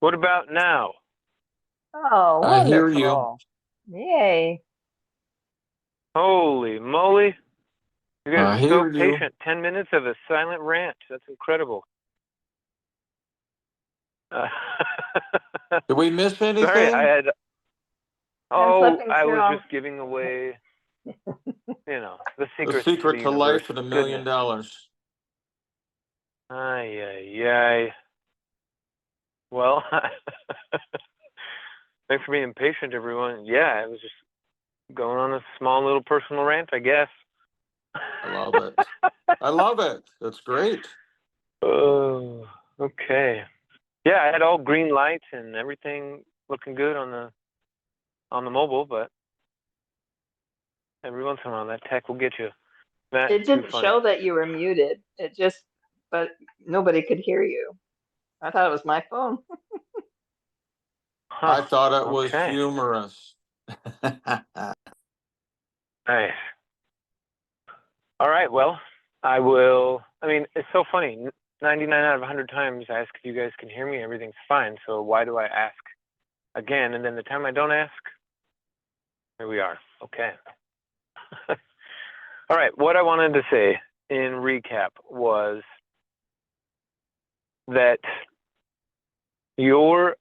What about now? Oh, I hear you. wonderful. Yay. Holy moly. You guys I are so hear you. patient. 10 minutes of a silent rant. That's incredible. Uh, Did we miss sorry, I anything? had. I'm Oh, flipping I through was all. just giving away, the The secrets to the secret to universe. life and $1 million. Goodness. Ay, ay, ay. Well, thanks for being patient, everyone. Yeah, I was just going on a small little personal rant, I guess. I love it. I love it. That's great. Oh, okay. Yeah, I had all green lights and everything looking good on the mobile, but every once in a while that tech will get you. That's It too didn't funny. show that you were muted. But nobody could hear you. I thought it was my phone. Huh. I thought it was Okay. humorous. Nice. All right. Well, I will. I mean, it's so funny. 99 out of 100 times I ask if you guys can hear me, everything's fine. So why do I ask again? And then the time I don't ask, here we are. Okay. All right. What I wanted to say in recap was that your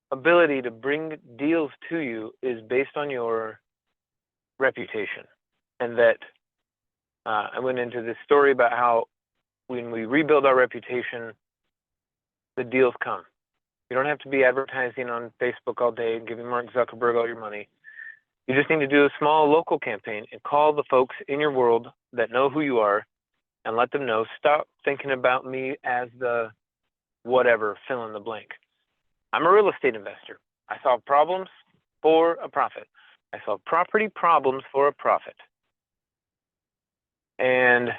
ability to bring deals to you is based on your reputation. And that I went into this story about how when we rebuild our reputation, the deals come. You don't have to be advertising on Facebook all day and giving Mark Zuckerberg all your money. You just need to do a small local campaign and call the folks in your world that know who you are and let them know, stop thinking about me as the whatever, fill in the blank. I'm a real estate investor. I solve problems for a profit. I solve property problems for a profit. And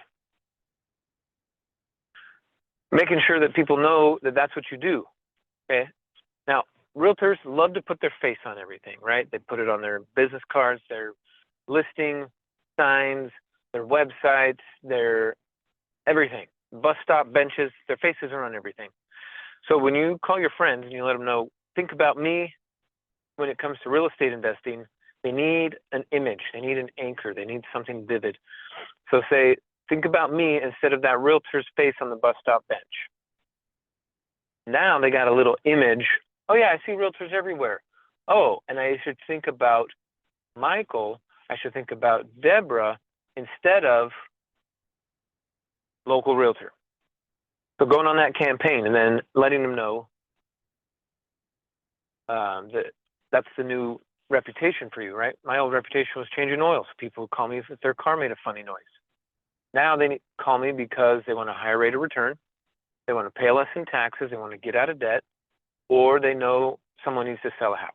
making sure that people know that that's what you do. Okay. Now, realtors love to put their face on everything, right? They put it on their business cards, their listing signs, their websites, their everything. Bus stop benches, their faces are on everything. So when you call your friends and you let them know, think about me when it comes to real estate investing, they need an image, they need an anchor, they need something vivid. So say, think about me instead of that realtor's face on the bus stop bench. Now they got a little image. Oh yeah, I see realtors everywhere. Oh, and I should think about Michael. I should think about Deborah instead of local realtor. So going on that campaign and then letting them know that that's the new reputation for you, right? My old reputation was changing oils. People would call me if their car made a funny noise. Now they call me because they want a higher rate of return. They want to pay less in taxes. They want to get out of debt, or they know someone needs to sell a house.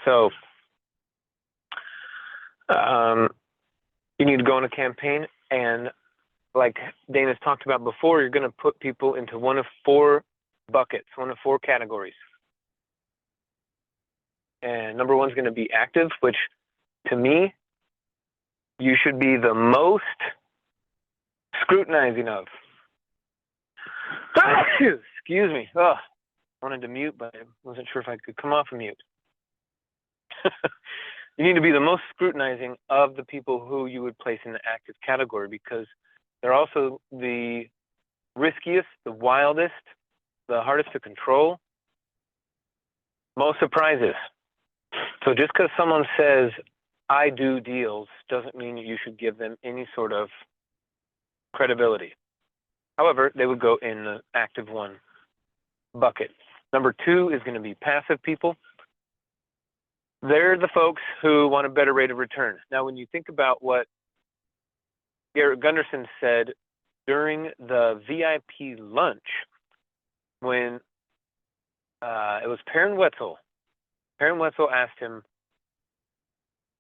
So you need to go on a campaign, and like Daine has talked about before, you're going to put people into one of four buckets, one of four categories. And number one is going to be active, which to me, you should be the most scrutinizing of. Excuse me. Oh, I wanted to mute, but I wasn't sure if I could come off of mute. You need to be the most scrutinizing of the people who you would place in the active category, because they're also the riskiest, the wildest, the hardest to control, most surprises. So just because someone says, I do deals, doesn't mean you should give them any sort of credibility. However, they would go in the active one bucket. Number two is going to be passive people. They're the folks who want a better rate of return. Now, when you think about what Garrett Gunderson said during the VIP lunch, when it was Perrin Wetzel. Perrin Wetzel asked him,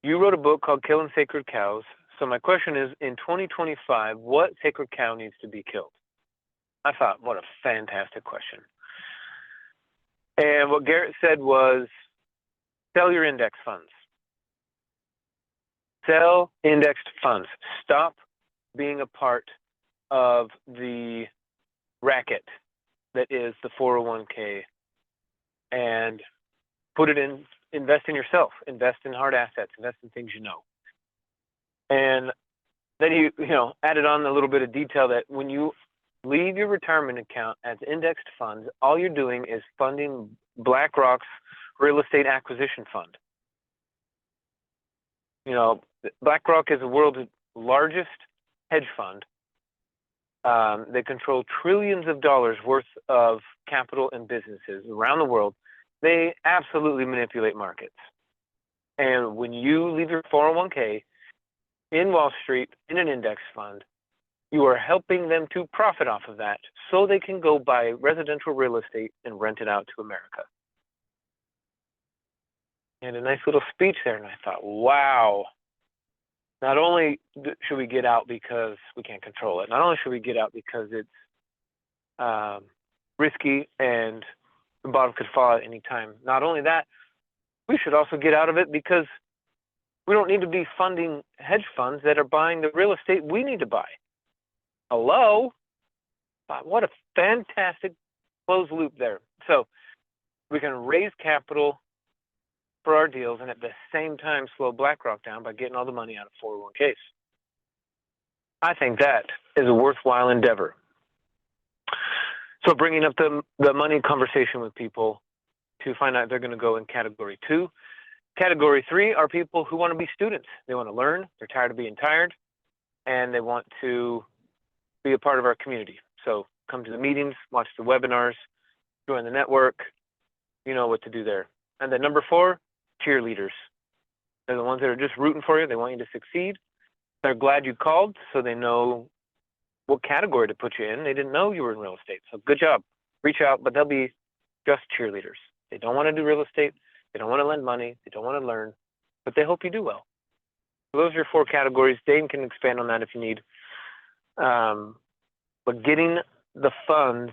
you wrote a book called Killing Sacred Cows. So my question is, in 2025, what sacred cow needs to be killed? I thought, what a fantastic question. And what Garrett said was, sell your index funds. Sell indexed funds. Stop being a part of the racket. that is the 401k and put it in, invest in yourself, invest in hard assets, invest in things you know. And then you added on a little bit of detail that when you leave your retirement account as indexed funds, all you're doing is funding BlackRock's real estate acquisition fund. BlackRock is the world's largest hedge fund. They control trillions of dollars worth of capital and businesses around the world. They absolutely manipulate markets. And when you leave your 401k in Wall Street in an index fund, you are helping them to profit off of that so they can go buy residential real estate and rent it out to America. And a nice little speech there, and I thought, wow. Not only should we get out because we can't control it, not only should we get out because it's risky and the bottom could fall at any time, not only that, we should also get out of it because we don't need to be funding hedge funds that are buying the real estate we need to buy. Hello? What a fantastic closed loop there. So we can raise capital for our deals and at the same time slow BlackRock down by getting all the money out of 401ks. I think that is a worthwhile endeavor. So bringing up the money conversation with people to find out if they're going to go in category 2. Category 3 are people who want to be students. They want to learn. They're tired of being tired, and they want to be a part of our community. So come to the meetings, watch the webinars, join the network. You know what to do there. And then number 4, cheerleaders. They're the ones that are just rooting for you. They want you to succeed. They're glad you called, so they know what category to put you in. They didn't know you were in real estate. So good job. Reach out, but they'll be just cheerleaders. They don't want to do real estate. They don't want to lend money. They don't want to learn, but they hope you do well. So those are your 4 categories. Daine can expand on that if you need. But getting the funds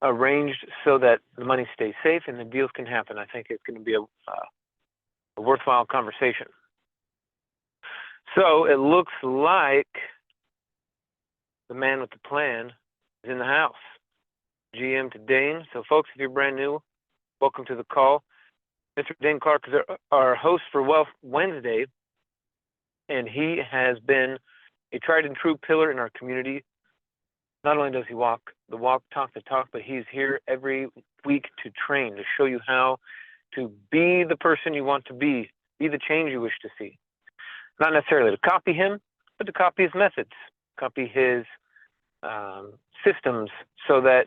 arranged so that the money stays safe and the deals can happen, I think it's going to be a worthwhile conversation. So it looks like the man with the plan is in the house. GM to Daine. So folks, if you're brand new, welcome to the call. Mr. Daine Clark is our host for Wealth Wednesday, and he has been a tried and true pillar in our community. Not only does he walk the walk, talk the talk, but he's here every week to train, to show you how to be the person you want to be the change you wish to see. Not necessarily to copy him, but to copy his methods, copy his systems so that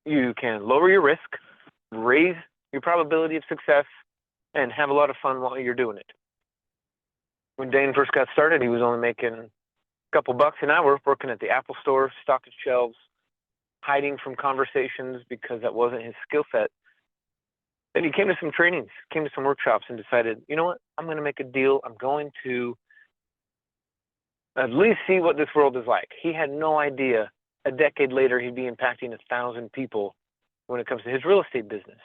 you can lower your risk, raise your probability of success, and have a lot of fun while you're doing it. When Daine first got started, he was only making a couple bucks an hour working at the Apple store, stocking shelves, hiding from conversations because that wasn't his skill set. Then he came to some trainings, came to some workshops, and decided, you know what, I'm going to make a deal. I'm going to at least see what this world is like. He had no idea a decade later he'd be impacting 1,000 people when it comes to his real estate business.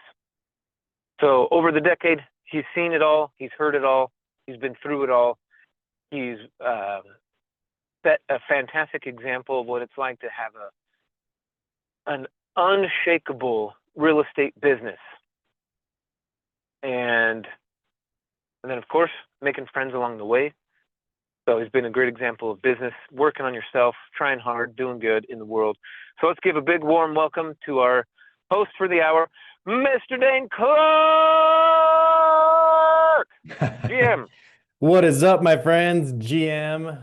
So over the decade, he's seen it all. He's heard it all. He's been through it all. He's set a fantastic example of what it's like to have an unshakable real estate business. And then, of course, making friends along the way. So he's been a great example of business, working on yourself, trying hard, doing good in the world. So let's give a big warm welcome to our host for the hour, Mr. Daine Clark! GM. What is up, my friends? GM.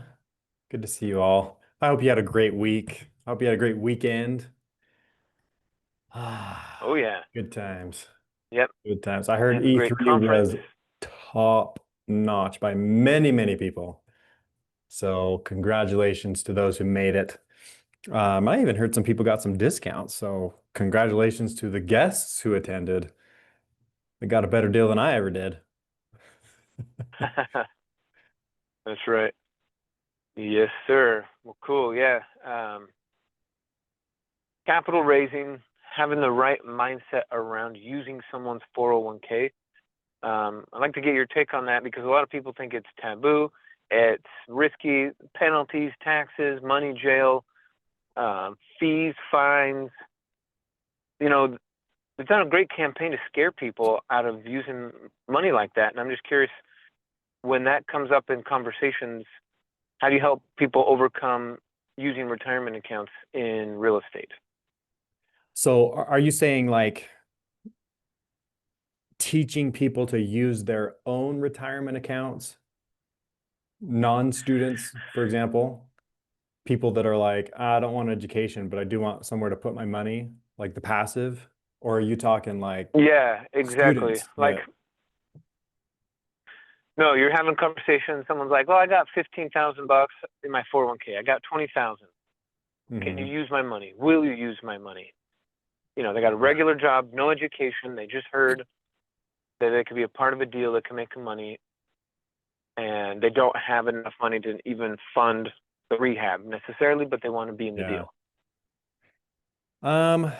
Good to see you all. I hope you had a great week. I hope you had a great weekend. Oh, yeah. Good times. Yep. Good times. I heard And a great E3 conference. was top notch by many, many people. So congratulations to those who made it. I even heard some people got some discounts. So congratulations to the guests who attended. They got a better deal than I ever did. That's right. Yes, sir. Well, cool. Yeah. Capital raising, having the right mindset around using someone's 401k. I'd like to get your take on that because a lot of people think it's taboo, it's risky, penalties, taxes, money, jail. fees, fines. You know, we've done a great campaign to scare people out of using money like that. And I'm just curious, when that comes up in conversations, how do you help people overcome using retirement accounts in real estate? So are you saying like teaching people to use their own retirement accounts? Non-students, for example, people that are like, I don't want education, but I do want somewhere to put my money, like the passive? Or are you talking like Yeah, exactly. students Like, that, no, you're having a conversation. Someone's like, "Well, I got $15,000 in my 401k. I got 20,000. Can you Mhm. use my money? Will you use my money?" You know, they got a regular job, no education. They just heard that they could be a part of a deal that can make them money, and they don't have enough money to even fund the rehab necessarily, but they want to be in the Yeah. deal. Um,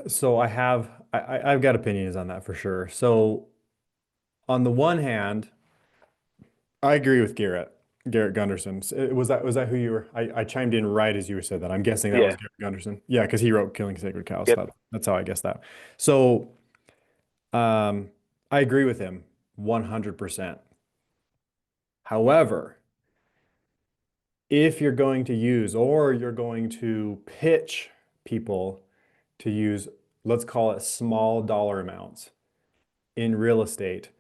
so I've got opinions on that for sure. So on the one hand, I agree with Garrett Gunderson. Was that who you were? I chimed in right as you said that. I'm guessing that was Yeah. Garrett Gunderson. Yeah, because he wrote Killing Sacred Cows. Yep. That's how I guessed that. So I agree with him 100%. However, if you're going to use or you're going to pitch people to use, let's call it small dollar amounts in real estate,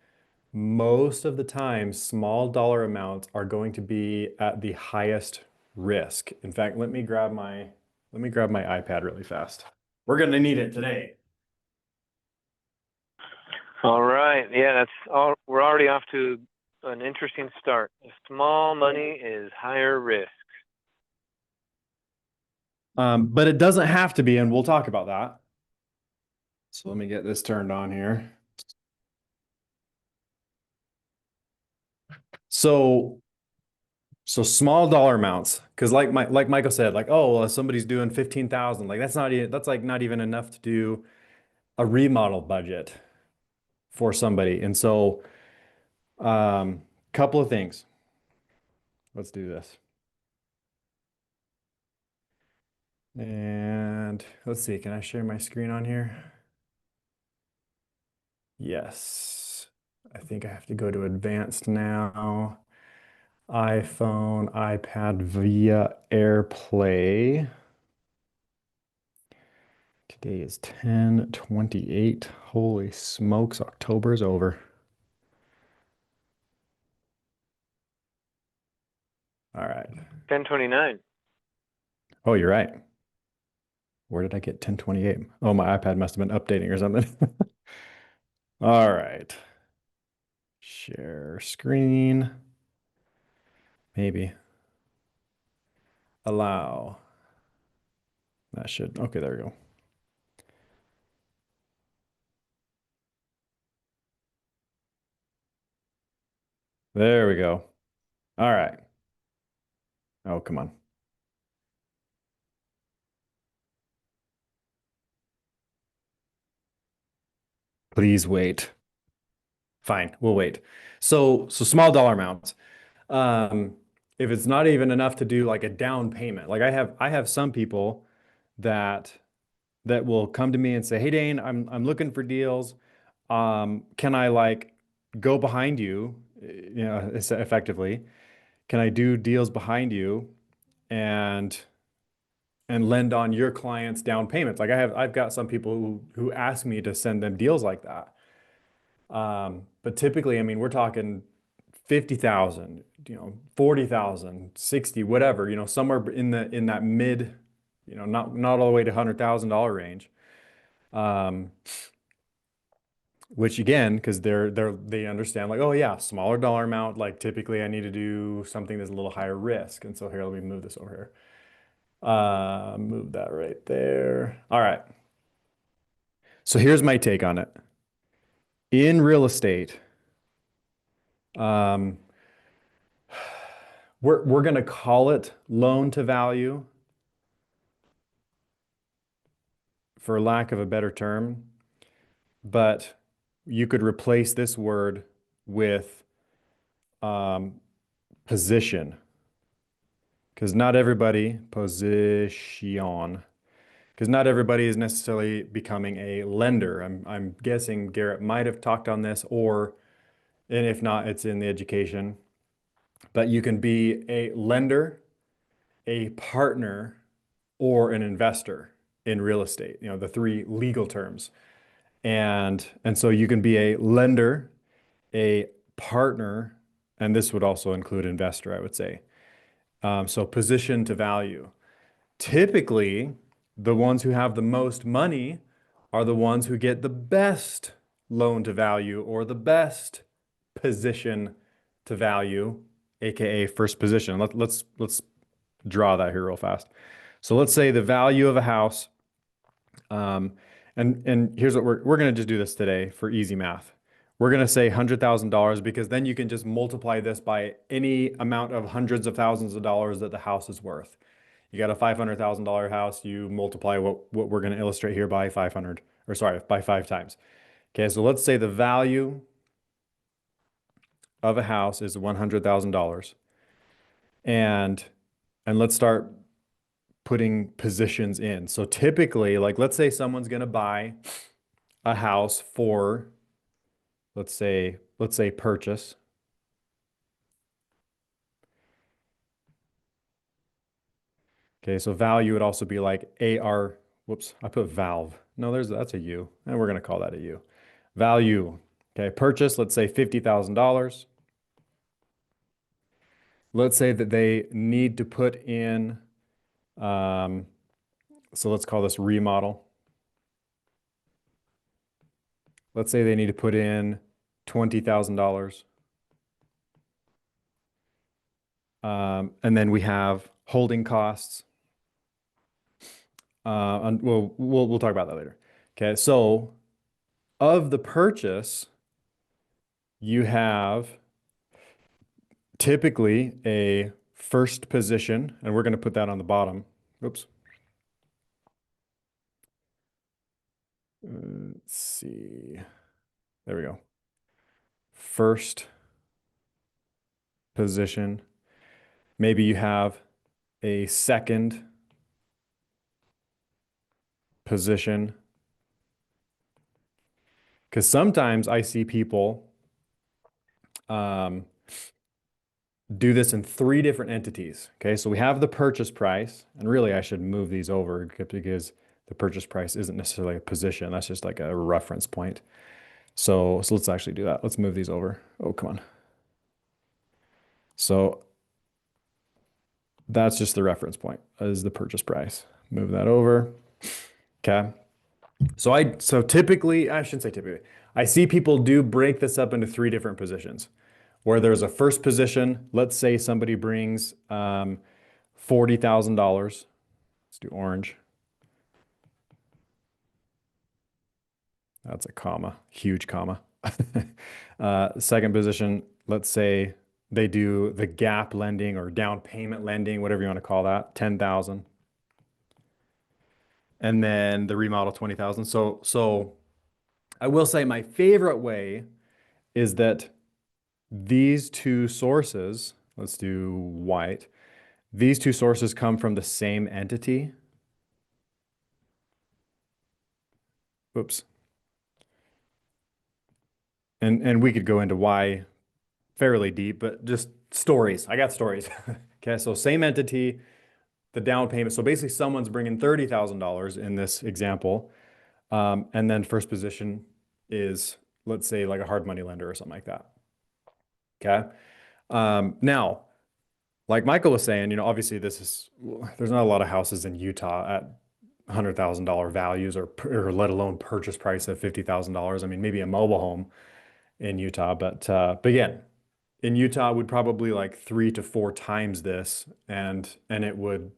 most of the time, small dollar amounts are going to be at the highest risk. In fact, let me grab my iPad really fast. We're going to need it today. All right. Yeah, that's all. We're already off to an interesting start. Small money is higher risk. But it doesn't have to be, and we'll talk about that. So let me get this turned on here. So small dollar amounts, because like Michael said, like, oh, well, if somebody's doing 15,000, like that's like not even enough to do a remodel budget for somebody. And so couple of things. Let's do this. And let's see, can I share my screen on here? Yes. I think I have to go to advanced now. iPhone, iPad via AirPlay. Today is 10/28. Holy smokes, October's over. All right. 1029. Oh, you're right. Where did I get 10/28? Oh, my iPad must have been updating or something. All right. Share screen. Maybe. Allow. That should, okay, there we go. There we go. All right. Oh, come on. Please wait. Fine, we'll wait. So small dollar amounts. Um, if it's not even enough to do like a down payment, like I have some people that will come to me and say, "Hey Dane, I'm looking for deals. Can I like go behind you, effectively? Can I do deals behind you and lend on your clients' down payments?" Like I've got some people who ask me to send them deals like that. But typically, I mean, we're talking 50,000, 40,000, 60, whatever, somewhere in that mid, not all the way to $100,000 range. Um, which again, because they understand like, oh yeah, smaller dollar amount, like typically I need to do something that's a little higher risk. And so here, let me move this over here. Move that right there. All right. So here's my take on it. In real estate, um, we're going to call it loan to value for lack of a better term, but you could replace this word with position. Because not everybody, position, because not everybody is necessarily becoming a lender. I'm guessing Garrett might have talked on this, and if not, it's in the education. But you can be a lender, a partner, or an investor in real estate, the three legal terms. And so you can be a lender, a partner, and this would also include investor, I would say. So position to value. Typically, the ones who have the most money are the ones who get the best loan to value or the best position to value, aka first position. Let's draw that here real fast. So let's say the value of a house, and here's what we're going to just do this today for easy math. We're going to say $100,000 because then you can just multiply this by any amount of hundreds of thousands of dollars that the house is worth. You got a $500,000 house, you multiply what we're going to illustrate here by 500, or sorry, by 5 times. Okay, so let's say the value of a house is $100,000. And let's start putting positions in. So typically, like let's say someone's going to buy a house for, let's say purchase. Okay, so value would also be like AR, whoops, I put valve. No, that's a U, and we're going to call that a U. Value, okay, purchase, let's say $50,000. Let's say that they need to put in, so let's call this remodel. Let's say they need to put in $20,000. And then we have holding costs. And we'll talk about that later. Okay, so of the purchase, you have typically a first position, and we're going to put that on the bottom. Oops. Let's see. There we go. First position. Maybe you have a second position. Because sometimes I see people do this in 3 different entities. Okay, so we have the purchase price, and really I should move these over because the purchase price isn't necessarily a position. That's just like a reference point. So let's actually do that. Let's move these over. Oh, come on. So that's just the reference point is the purchase price. Move that over. Okay. So typically, I shouldn't say typically, I see people do break this up into 3 different positions where there's a first position. Let's say somebody brings $40,000. Let's do orange. That's a comma, huge comma. Second position, let's say they do the gap lending or down payment lending, whatever you want to call that, 10,000. And then the remodel 20,000. So I will say my favorite way is that these 2 sources, let's do white. These 2 sources come from the same entity. Oops. And we could go into why fairly deep, but just stories. I got stories. Okay, so same entity, the down payment. So basically someone's bringing $30,000 in this example. And then first position is, let's say like a hard money lender or something like that. Okay. Now, like Michael was saying, obviously there's not a lot of houses in Utah at $100,000 values or let alone purchase price of $50,000. I mean, maybe a mobile home in Utah, but again, in Utah would probably like 3 to 4 times this, and it would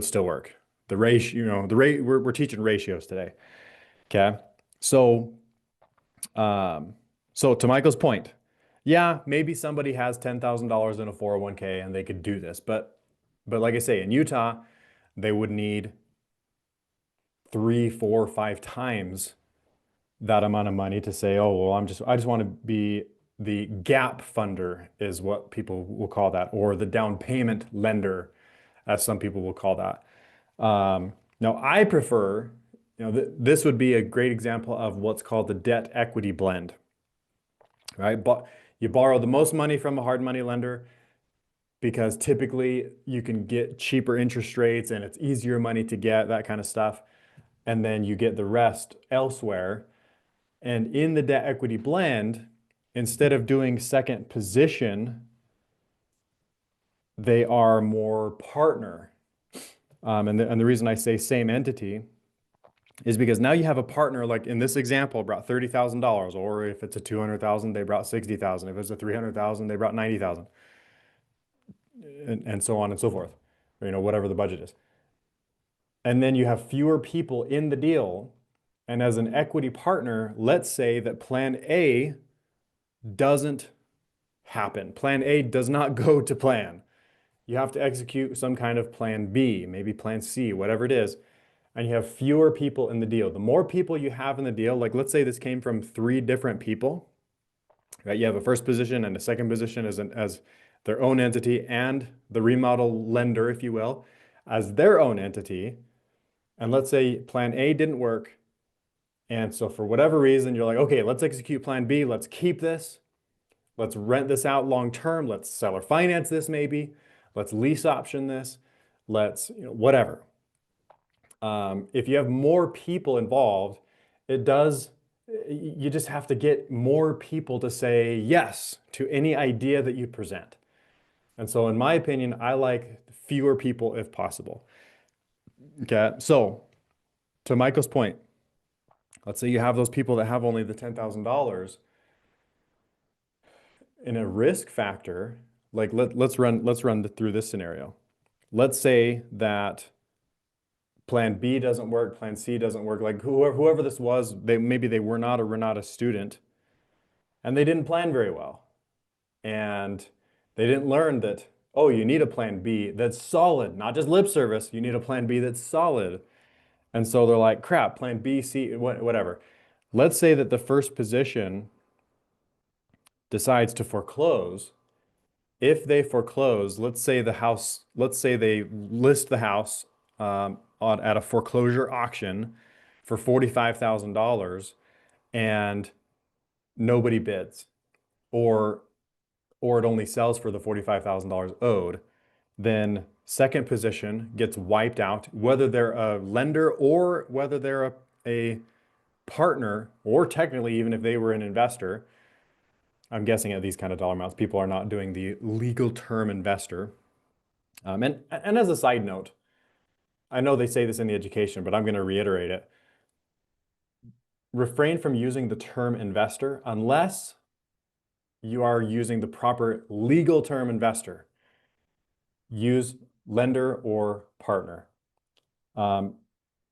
still work. The ratio, we're teaching ratios today. Okay, so to Michael's point, yeah, maybe somebody has $10,000 in a 401k and they could do this, but like I say, in Utah, they would need 3, 4, 5 times that amount of money to say, oh, well, I just want to be the gap funder is what people will call that, or the down payment lender, as some people will call that. Now, I prefer, this would be a great example of what's called the debt equity blend, right? But you borrow the most money from a hard money lender because typically you can get cheaper interest rates and it's easier money to get, that kind of stuff. And then you get the rest elsewhere. And in the debt equity blend, instead of doing second position, they are more partner. And the reason I say same entity is because now you have a partner, like in this example, brought $30,000, or if it's a 200,000, they brought 60,000. If it's a 300,000, they brought 90,000, and so on and so forth, or, whatever the budget is. And then you have fewer people in the deal. And as an equity partner, let's say that plan A doesn't happen. Plan A does not go to plan. You have to execute some kind of plan B, maybe plan C, whatever it is. And you have fewer people in the deal. The more people you have in the deal, like let's say this came from 3 different people, right? You have a first position and a second position as their own entity, and the remodel lender, if you will, as their own entity. And let's say plan A didn't work. And so for whatever reason, you're like, okay, let's execute plan B. Let's keep this. Let's rent this out long term. Let's seller finance this maybe. Let's lease option this. Let's, whatever. If you have more people involved, you just have to get more people to say yes to any idea that you present. And so in my opinion, I like fewer people if possible. Okay, so to Michael's point, let's say you have those people that have only the $10,000 in a risk factor. Like let's run through this scenario. Let's say that plan B doesn't work, plan C doesn't work. Like whoever this was, maybe they were not a Renatus student and they didn't plan very well. And they didn't learn that, oh, you need a plan B that's solid, not just lip service. You need a plan B that's solid. And so they're like, crap, plan B, C, whatever. Let's say that the first position decides to foreclose. If they foreclose, let's say they list the house at a foreclosure auction for $45,000 and nobody bids, or it only sells for the $45,000 owed, then second position gets wiped out, whether they're a lender or whether they're a partner, or technically even if they were an investor. I'm guessing at these kind of dollar amounts, people are not doing the legal term investor. And as a side note, I know they say this in the education, but I'm going to reiterate it. Refrain from using the term investor unless you are using the proper legal term investor. Use lender or partner,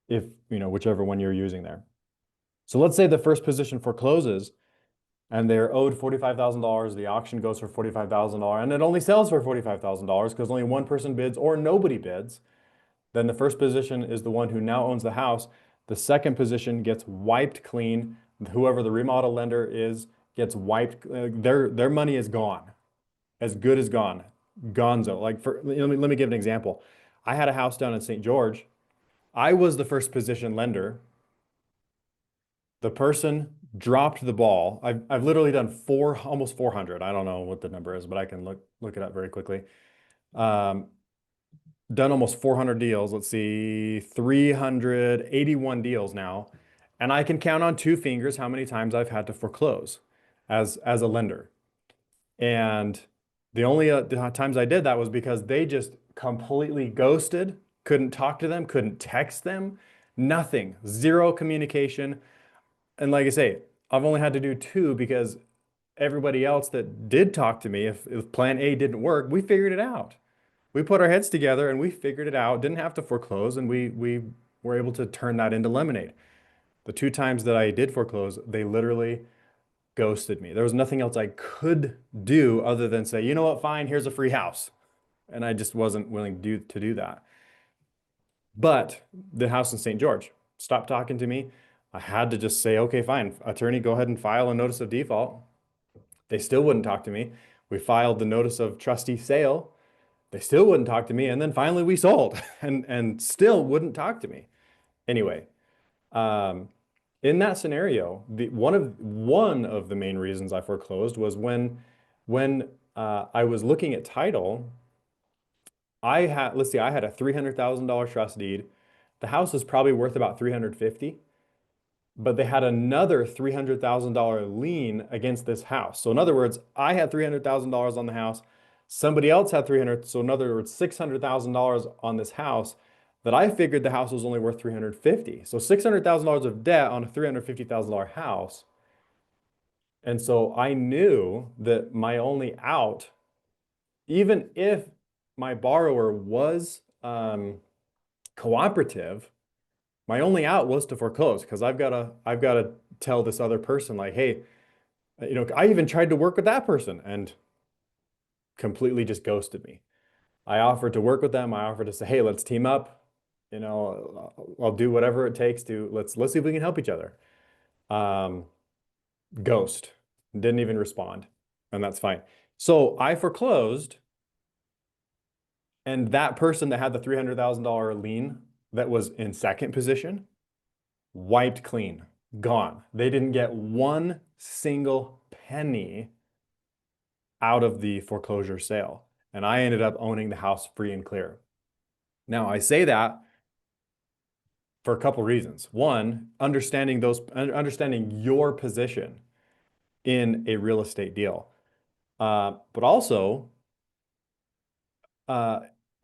if whichever one you're using there. So let's say the first position forecloses and they're owed $45,000. The auction goes for $45,000 and it only sells for $45,000 because only one person bids or nobody bids. Then the first position is the one who now owns the house. The second position gets wiped clean. Whoever the remodel lender is gets wiped. Their money is gone, as good as gone, gonzo. Like let me give an example. I had a house down in St. George. I was the first position lender. The person dropped the ball. I've literally done almost 400. I don't know what the number is, but I can look it up very quickly. Done almost 400 deals. Let's see, 381 deals now. And I can count on 2 fingers how many times I've had to foreclose as a lender. And the only times I did that was because they just completely ghosted, couldn't talk to them, couldn't text them, nothing, zero communication. And like I say, I've only had to do 2 because everybody else that did talk to me, if plan A didn't work, we figured it out. We put our heads together and we figured it out, didn't have to foreclose, and we were able to turn that into lemonade. The 2 times that I did foreclose, they literally ghosted me. There was nothing else I could do other than say, you know what, fine, here's a free house. And I just wasn't willing to do that. But the house in St. George stopped talking to me. I had to just say, okay, fine, attorney, go ahead and file a notice of default. They still wouldn't talk to me. We filed the notice of trustee sale. They still wouldn't talk to me. And then finally we sold and still wouldn't talk to me. Anyway, in that scenario, one of the main reasons I foreclosed was when I was looking at title, I had a $300,000 trust deed. The house was probably worth about 350, but they had another $300,000 lien against this house. So in other words, I had $300,000 on the house. Somebody else had 300. So in other words, $600,000 on this house that I figured the house was only worth 350. So $600,000 of debt on a $350,000 house. And so I knew that my only out, even if my borrower was cooperative, my only out was to foreclose, because I've got to tell this other person, like, hey, I even tried to work with that person and completely just ghosted me. I offered to work with them. I offered to say, hey, let's team up. I'll do whatever it takes to let's see if we can help each other. Ghost, didn't even respond, and that's fine. So I foreclosed, and that person that had the $300,000 lien that was in second position, wiped clean, gone. They didn't get one single penny out of the foreclosure sale. And I ended up owning the house free and clear. Now, I say that for a couple reasons. One, understanding your position in a real estate deal. But also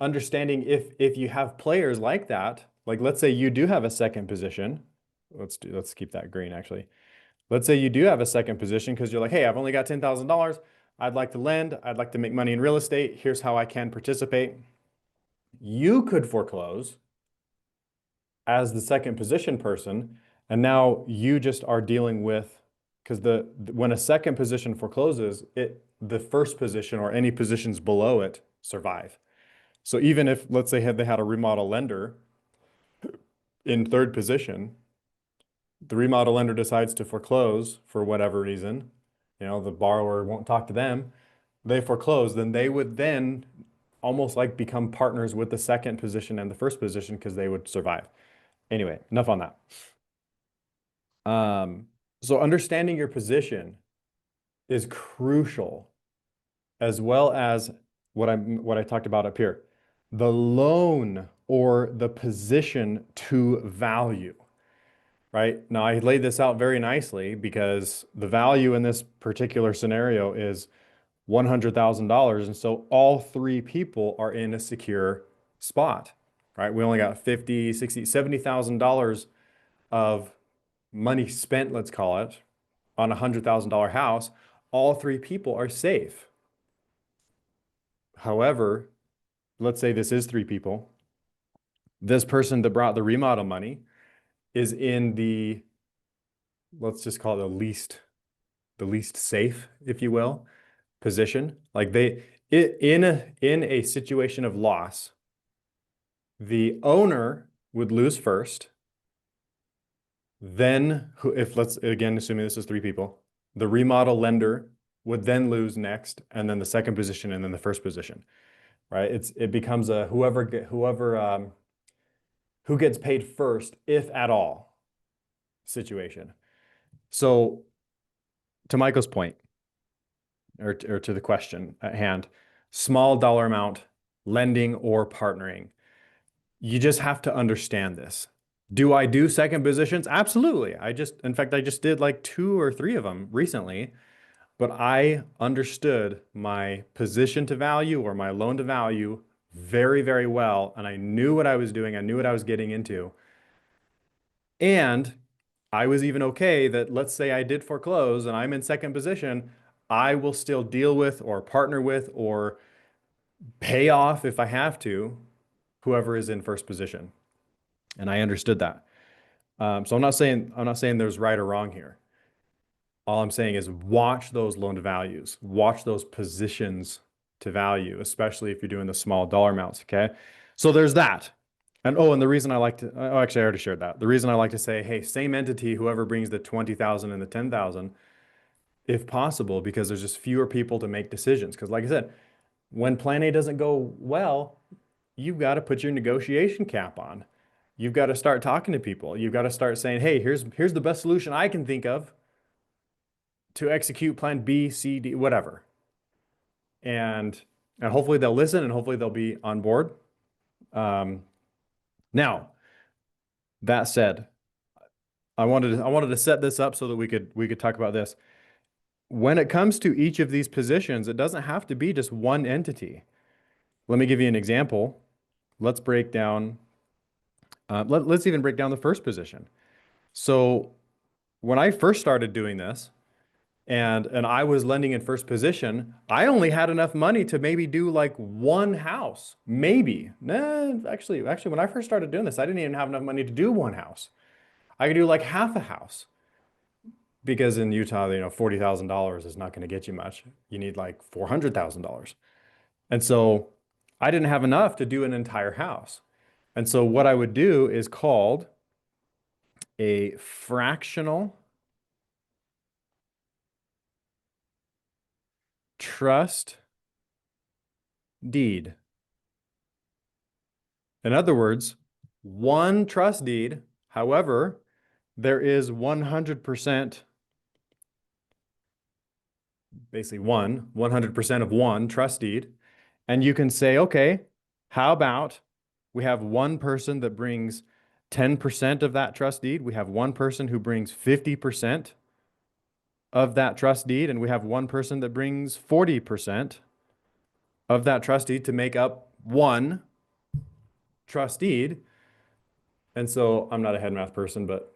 understanding if you have players like that, like let's say you do have a second position. Let's keep that green actually. Let's say you do have a second position because you're like, hey, I've only got $10,000. I'd like to lend. I'd like to make money in real estate. Here's how I can participate. You could foreclose as the second position person, and now you just are dealing with, because when a second position forecloses, the first position or any positions below it survive. So even if, let's say, they had a remodel lender in third position, the remodel lender decides to foreclose for whatever reason, the borrower won't talk to them, they foreclose, then they would then almost like become partners with the second position and the first position because they would survive. Anyway, enough on that. So understanding your position is crucial, as well as what I talked about up here, the loan or the position to value. Right? Now, I laid this out very nicely because the value in this particular scenario is $100,000. And so all three people are in a secure spot, right? We only got $50,000, $60,000, $70,000 of money spent, let's call it, on a $100,000 house. All three people are safe. However, let's say this is three people. This person that brought the remodel money is in the, let's just call it the least safe, if you will, position. Like in a situation of loss, the owner would lose first. Then again, assuming this is three people, the remodel lender would then lose next, and then the second position, and then the first position, right? It becomes a who gets paid first, if at all, situation. So to Michael's point, or to the question at hand, small dollar amount, lending or partnering. You just have to understand this. Do I do second positions? Absolutely. In fact, I just did like 2 or 3 of them recently, but I understood my position to value or my loan to value very, very well. And I knew what I was doing. I knew what I was getting into. And I was even okay that, let's say I did foreclose and I'm in second position, I will still deal with or partner with or pay off, if I have to, whoever is in first position. And I understood that. So I'm not saying there's right or wrong here. All I'm saying is watch those loan to values, watch those positions to value, especially if you're doing the small dollar amounts. Okay. So there's that. And the reason I like to, actually I already shared that. The reason I like to say, hey, same entity, whoever brings the 20,000 and the 10,000, if possible, because there's just fewer people to make decisions. Because like I said, when plan A doesn't go well, you've got to put your negotiation cap on. You've got to start talking to people. You've got to start saying, hey, here's the best solution I can think of to execute plan B, C, D, whatever. And hopefully they'll listen and hopefully they'll be on board. Now, that said, I wanted to set this up so that we could talk about this. When it comes to each of these positions, it doesn't have to be just one entity. Let me give you an example. Let's break down, let's even break down the first position. So when I first started doing this, and I was lending in first position, I only had enough money to maybe do like one house, maybe. Nah, actually, when I first started doing this, I didn't even have enough money to do one house. I could do like half a house, because in Utah, you know, $40,000 is not going to get you much. You need like $400,000. And so I didn't have enough to do an entire house. And so what I would do is called a fractional trust deed. In other words, one trust deed, however, there is 100%, basically 100% of one trust deed. And you can say, okay, how about we have one person that brings 10% of that trust deed, we have one person who brings 50% of that trust deed, and we have one person that brings 40% of that trust deed to make up one trust deed. And so I'm not a head math person, but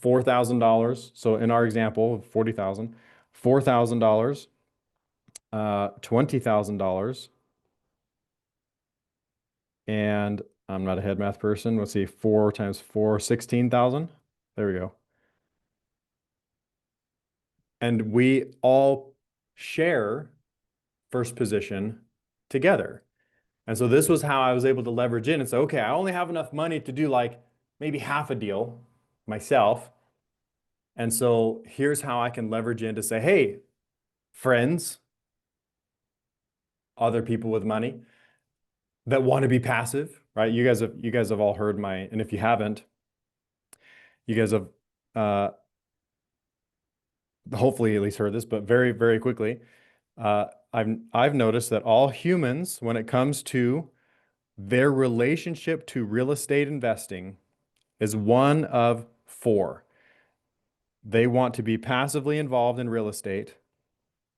$4,000. So in our example, 40,000, $4,000, $20,000, and I'm not a head math person. Let's see, 4 times 4, 16,000. There we go. And we all share first position together. And so this was how I was able to leverage in and say, okay, I only have enough money to do like maybe half a deal myself. And so here's how I can leverage in to say, hey, friends, other people with money that want to be passive, right? You guys have all heard my, and if you haven't, you guys have hopefully at least heard this, but very, very quickly, I've noticed that all humans, when it comes to their relationship to real estate investing, is one of 4. They want to be passively involved in real estate.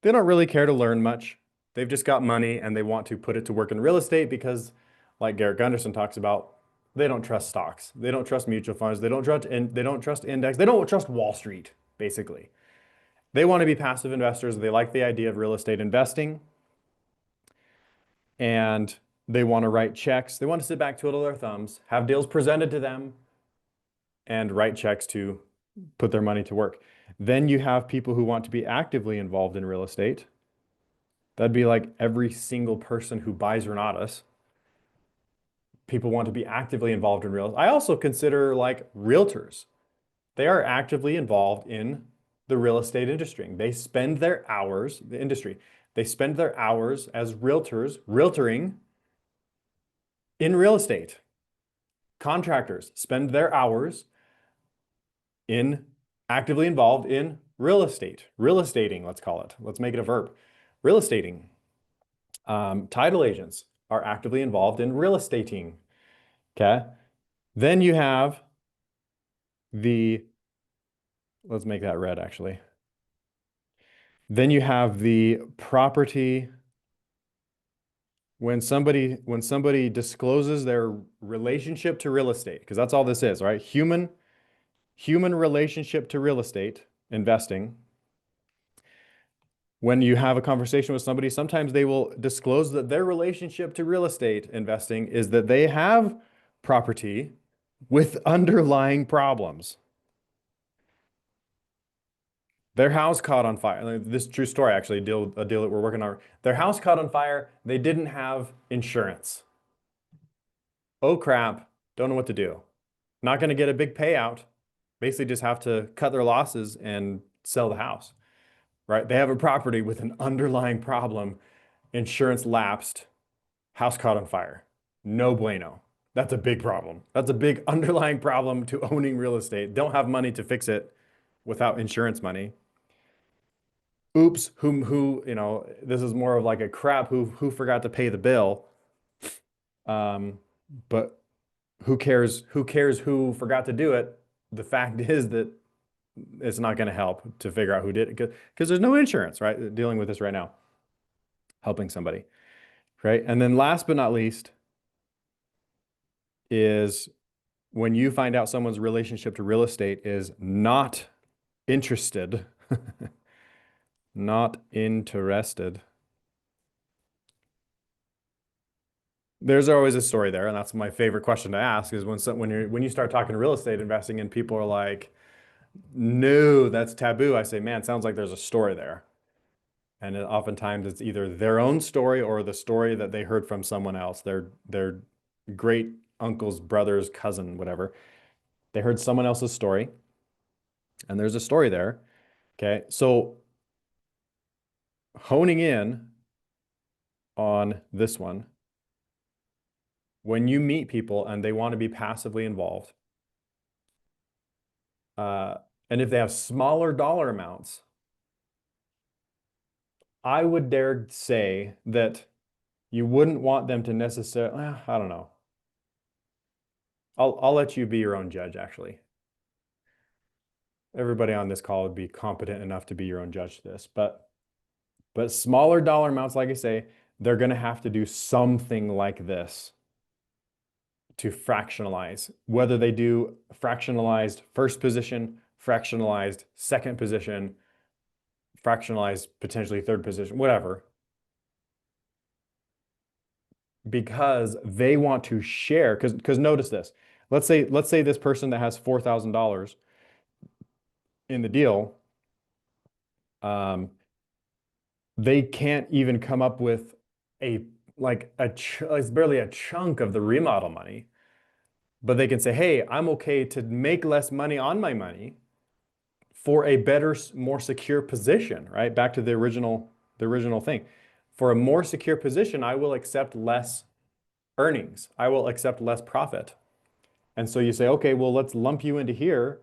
They don't really care to learn much. They've just got money and they want to put it to work in real estate because, like Garrett Gunderson talks about, they don't trust stocks. They don't trust mutual funds. They don't trust index. They don't trust Wall Street, basically. They want to be passive investors. They like the idea of real estate investing. And they want to write checks. They want to sit back, twiddle their thumbs, have deals presented to them, and write checks to put their money to work. Then you have people who want to be actively involved in real estate. That'd be like every single person who buys Renatus. People want to be actively involved in real estate. I also consider like realtors. They are actively involved in the real estate industry. They spend their hours, they spend their hours as realtors, realtoring in real estate. Contractors spend their hours in actively involved in real estate, real estating, let's call it. Let's make it a verb. Real estating. Title agents are actively involved in real estating. Okay. Then you have let's make that red actually. Then you have the property. When somebody discloses their relationship to real estate, because that's all this is, right? Human relationship to real estate investing. When you have a conversation with somebody, sometimes they will disclose that their relationship to real estate investing is that they have property with underlying problems. Their house caught on fire. This is a true story, actually, a deal that we're working on. Their house caught on fire. They didn't have insurance. Oh crap, don't know what to do. Not going to get a big payout. Basically just have to cut their losses and sell the house. right? They have a property with an underlying problem, insurance lapsed, house caught on fire. No bueno. That's a big problem. That's a big underlying problem to owning real estate. Don't have money to fix it without insurance money. Oops, this is more of like a crap who forgot to pay the bill. But who cares who forgot to do it? The fact is that it's not going to help to figure out who did it because there's no insurance, right? Dealing with this right now, helping somebody, right? And then last but not least is when you find out someone's relationship to real estate is not interested, not interested. There's always a story there, and that's my favorite question to ask is when you start talking real estate investing and people are like, no, that's taboo. I say, man, sounds like there's a story there. And oftentimes it's either their own story or the story that they heard from someone else, their great uncle's brother's cousin, whatever. They heard someone else's story, and there's a story there. Okay, so honing in on this one, when you meet people and they want to be passively involved, and if they have smaller dollar amounts, I would dare say that you wouldn't want them to necessarily, I don't know. I'll let you be your own judge, actually. Everybody on this call would be competent enough to be your own judge to this, but smaller dollar amounts, like I say, they're going to have to do something like this to fractionalize, whether they do fractionalized first position, fractionalized second position, fractionalized potentially third position, whatever, because they want to share. Because notice this, let's say this person that has $4,000 in the deal, they can't even come up with it's barely a chunk of the remodel money, but they can say, hey, I'm okay to make less money on my money for a better, more secure position, right? Back to the original thing. For a more secure position, I will accept less earnings. I will accept less profit. And so you say, okay, well, let's lump you into here.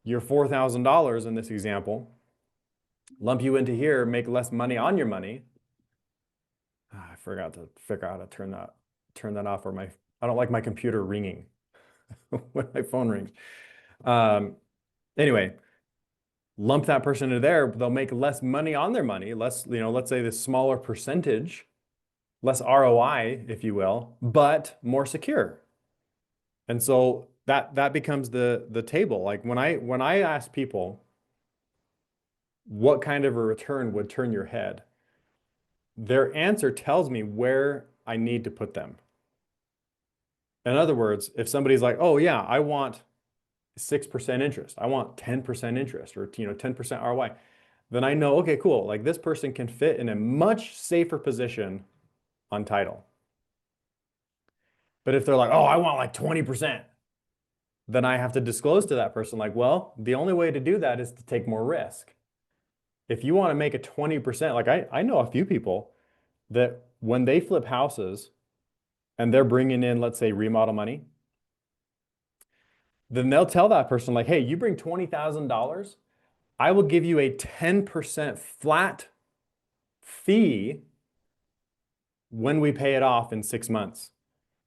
Your $4,000 in this example, lump you into here, make less money on your money. I forgot to figure out how to turn that off, or I don't like my computer ringing when my phone rings. Anyway, lump that person into there, they'll make less money on their money, let's say the smaller percentage, less ROI, if you will, but more secure. And so that becomes the table. Like when I ask people what kind of a return would turn your head, their answer tells me where I need to put them. In other words, if somebody's like, oh yeah, I want 6% interest, I want 10% interest, or 10% ROI, then I know, okay, cool. Like this person can fit in a much safer position on title. But if they're like, oh, I want like 20%, then I have to disclose to that person, like, well, the only way to do that is to take more risk. If you want to make a 20%, like I know a few people that when they flip houses and they're bringing in, let's say, remodel money, then they'll tell that person like, hey, you bring $20,000, I will give you a 10% flat fee when we pay it off in 6 months.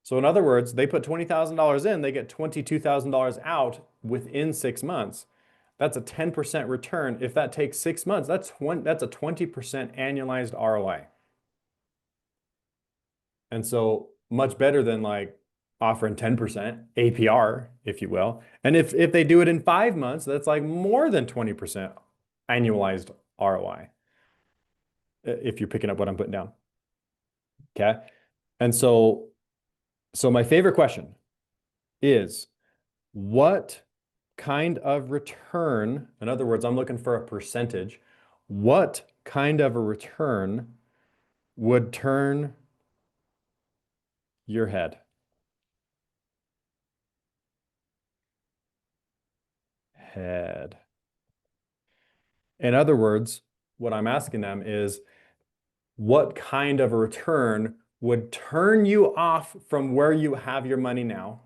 So in other words, they put $20,000 in, they get $22,000 out within 6 months. That's a 10% return. If that takes 6 months, that's a 20% annualized ROI. And so much better than like offering 10% APR, if you will. And if they do it in 5 months, that's like more than 20% annualized ROI, if you're picking up what I'm putting down. Okay. And so my favorite question is, what kind of return, in other words, I'm looking for a percentage, what kind of a return would turn your head? Head. In other words, what I'm asking them is, what kind of a return would turn you off from where you have your money now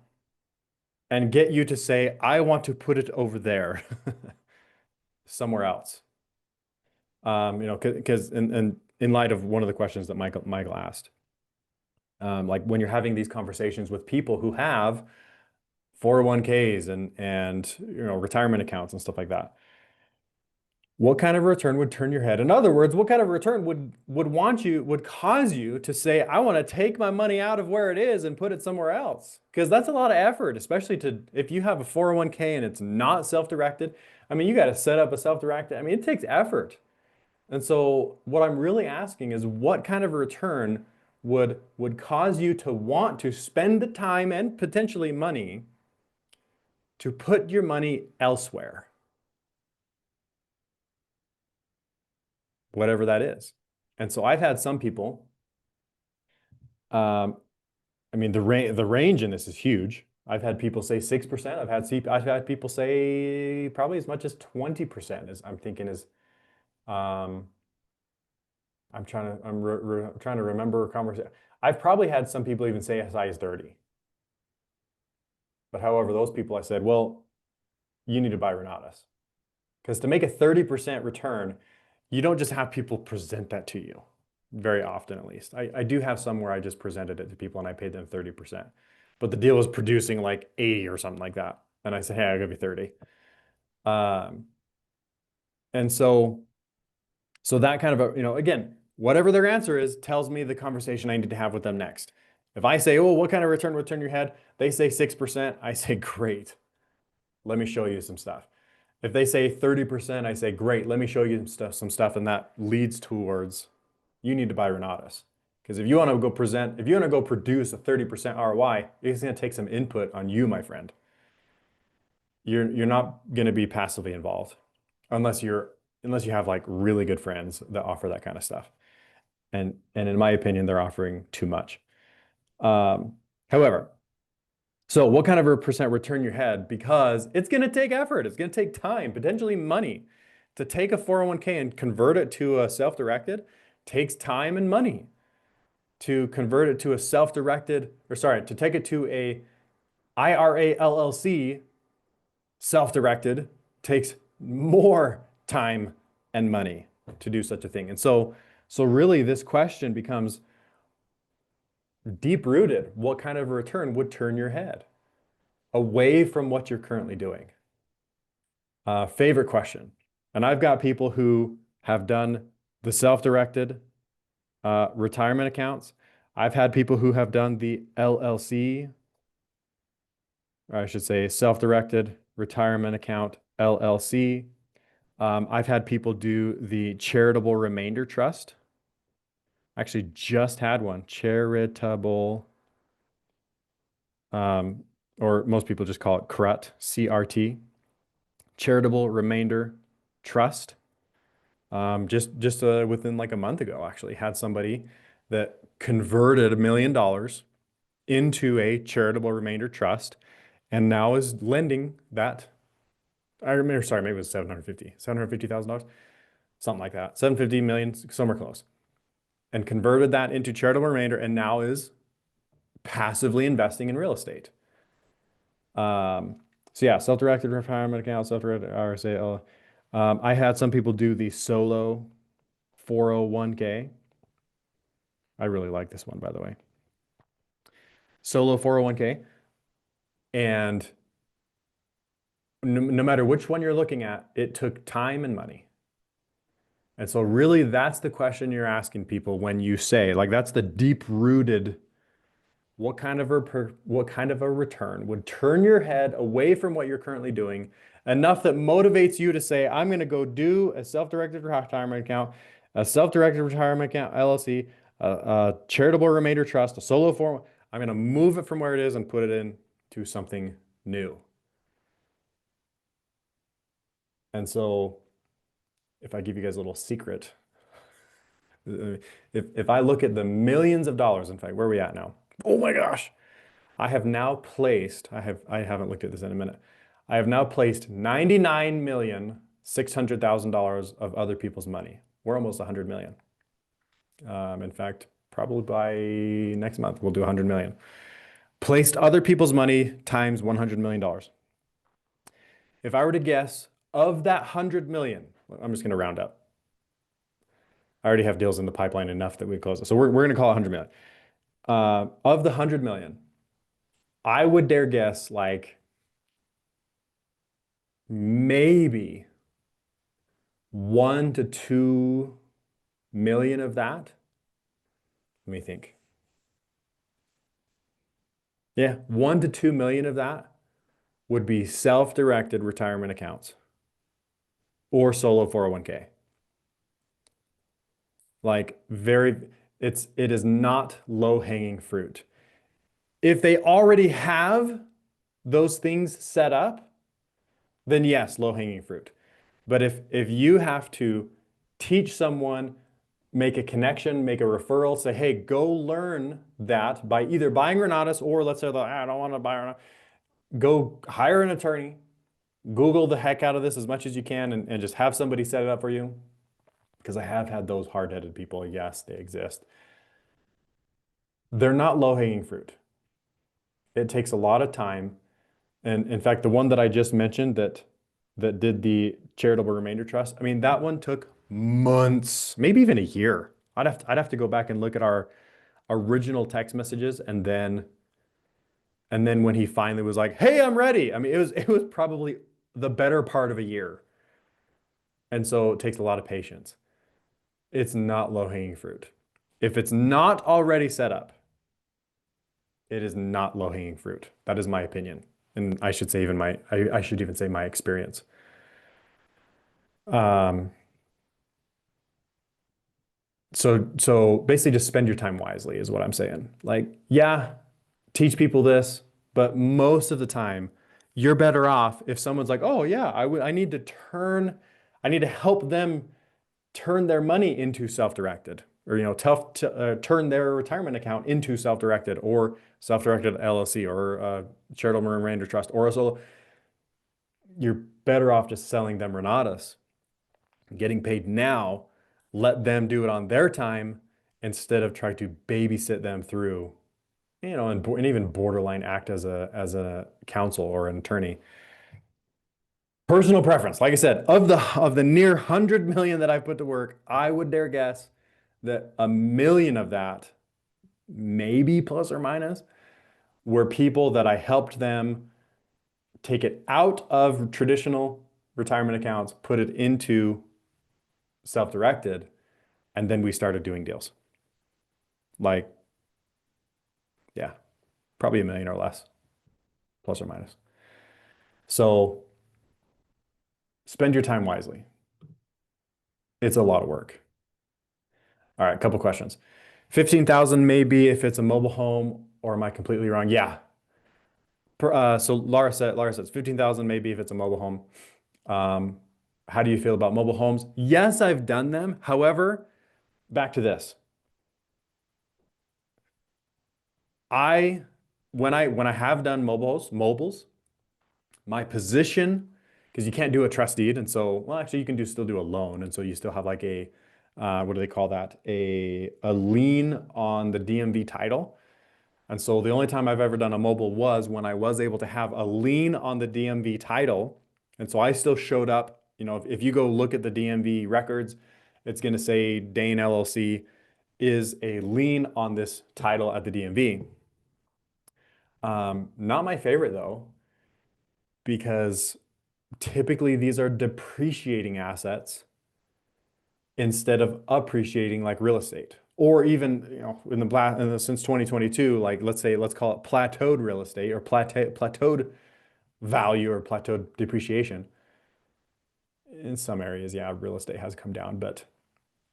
and get you to say, I want to put it over there, somewhere else? Because in light of one of the questions that Michael asked, like when you're having these conversations with people who have 401ks and retirement accounts and stuff like that, what kind of return would turn your head? In other words, what kind of return would cause you to say, I want to take my money out of where it is and put it somewhere else? Because that's a lot of effort, especially if you have a 401k and it's not self-directed. I mean, you got to set up a self-directed. I mean, it takes effort. And so what I'm really asking is, what kind of a return would cause you to want to spend the time and potentially money to put your money elsewhere? Whatever that is. And so I've had some people, I mean, the range in this is huge. I've had people say 6%. I've had people say probably as much as 20%. As I'm thinking is, I'm trying to remember a conversation. I've probably had some people even say as high as 30. But however, those people, I said, well, you need to buy Renatus, because to make a 30% return, you don't just have people present that to you, very often at least. I do have some where I just presented it to people and I paid them 30%. But the deal was producing like 80 or something like that. And I said, hey, I'll give you 30. And so that kind of again, whatever their answer is tells me the conversation I need to have with them next. If I say, oh, what kind of return would turn your head? They say 6%. I say, great. Let me show you some stuff. If they say 30%, I say, great, let me show you some stuff, and that leads towards, you need to buy Renatus. Because if you want to go produce a 30% ROI, it's going to take some input on you, my friend. You're not going to be passively involved unless you have like really good friends that offer that kind of stuff. And in my opinion, they're offering too much. However, so what kind of a percent return your head? Because it's going to take effort. It's going to take time, potentially money. To take a 401k and convert it to a self-directed takes time and money. To convert it to a to take it to a IRA LLC self-directed takes more time and money to do such a thing. And so really this question becomes deep-rooted. What kind of a return would turn your head away from what you're currently doing? Favorite question. And I've got people who have done the self-directed retirement accounts. I've had people who have done the LLC, or I should say self-directed retirement account, LLC. I've had people do the charitable remainder trust. Actually just had one, charitable, or most people just call it CRUT, CRT, charitable remainder trust. Just within like a month ago, actually had somebody that converted $1 million into a charitable remainder trust and now is lending that. I remember, sorry, maybe it was $750,000, something like that. 750 million, somewhere close. And converted that into charitable remainder and now is passively investing in real estate. So yeah, self-directed retirement account, self-directed RSA. I had some people do the solo 401k. I really like this one, by the way. Solo 401k. And no matter which one you're looking at, it took time and money. And so really that's the question you're asking people when you say, like, that's the deep-rooted, what kind of a return would turn your head away from what you're currently doing enough that motivates you to say, I'm going to go do a self-directed retirement account, a self-directed retirement account, LLC, a charitable remainder trust, a solo form. I'm going to move it from where it is and put it into something new. And so if I give you guys a little secret, if I look at the millions of dollars, in fact, where are we at now? Oh my gosh. I have now placed, I haven't looked at this in a minute. I have now placed $99,600,000 of other people's money. We're almost 100 million. In fact, probably by next month, we'll do 100 million. Placed other people's money times $100 million. If I were to guess, of that 100 million, I'm just going to round up. I already have deals in the pipeline enough that we close it. So we're going to call it 100 million. Of the 100 million, I would dare guess like maybe 1 to 2 million of that. Let me think. Yeah, 1 to 2 million of that would be self-directed retirement accounts or solo 401k. Like it is not low-hanging fruit. If they already have those things set up, then yes, low-hanging fruit. But if you have to teach someone, make a connection, make a referral, say, hey, go learn that by either buying Renatus or let's say, I don't want to buy Renatus. Go hire an attorney, Google the heck out of this as much as you can and just have somebody set it up for you. Because I have had those hard-headed people. Yes, they exist. They're not low-hanging fruit. It takes a lot of time. And in fact, the one that I just mentioned that did the charitable remainder trust, I mean, that one took months, maybe even a year. I'd have to go back and look at our original text messages and then when he finally was like, hey, I'm ready. I mean, it was probably the better part of a year. And so it takes a lot of patience. It's not low-hanging fruit. If it's not already set up, it is not low-hanging fruit. That is my opinion. And I should say I should even say my experience. So basically just spend your time wisely is what I'm saying. Like, yeah, teach people this, but most of the time you're better off if someone's like, oh yeah, I need to help them turn their money into self-directed or, turn their retirement account into self-directed or self-directed LLC or charitable remainder trust or so you're better off just selling them Renatus, getting paid now, let them do it on their time instead of trying to babysit them through, and even borderline act as a counsel or an attorney. Personal preference, like I said, of the near 100 million that I've put to work, I would dare guess that 1 million of that, maybe plus or minus, were people that I helped them take it out of traditional retirement accounts, put it into self-directed, and then we started doing deals. Like, yeah, probably 1 million or less, plus or minus. So spend your time wisely. It's a lot of work. All right, a couple questions. 15,000 maybe if it's a mobile home, or am I completely wrong? Yeah. So Laura says 15,000 maybe if it's a mobile home. How do you feel about mobile homes? Yes, I've done them. However, back to this. When I have done mobiles, my position, because you can't do a trust deed, and so, well, actually you can still do a loan, and so you still have like a, what do they call that? A lien on the DMV title. And so the only time I've ever done a mobile was when I was able to have a lien on the DMV title. And so I still showed up, if you go look at the DMV records, it's going to say Daine LLC is a lien on this title at the DMV. Not my favorite though, because typically these are depreciating assets instead of appreciating like real estate. Or even, since 2022, like let's call it plateaued real estate or plateaued value or plateaued depreciation. In some areas, yeah, real estate has come down, but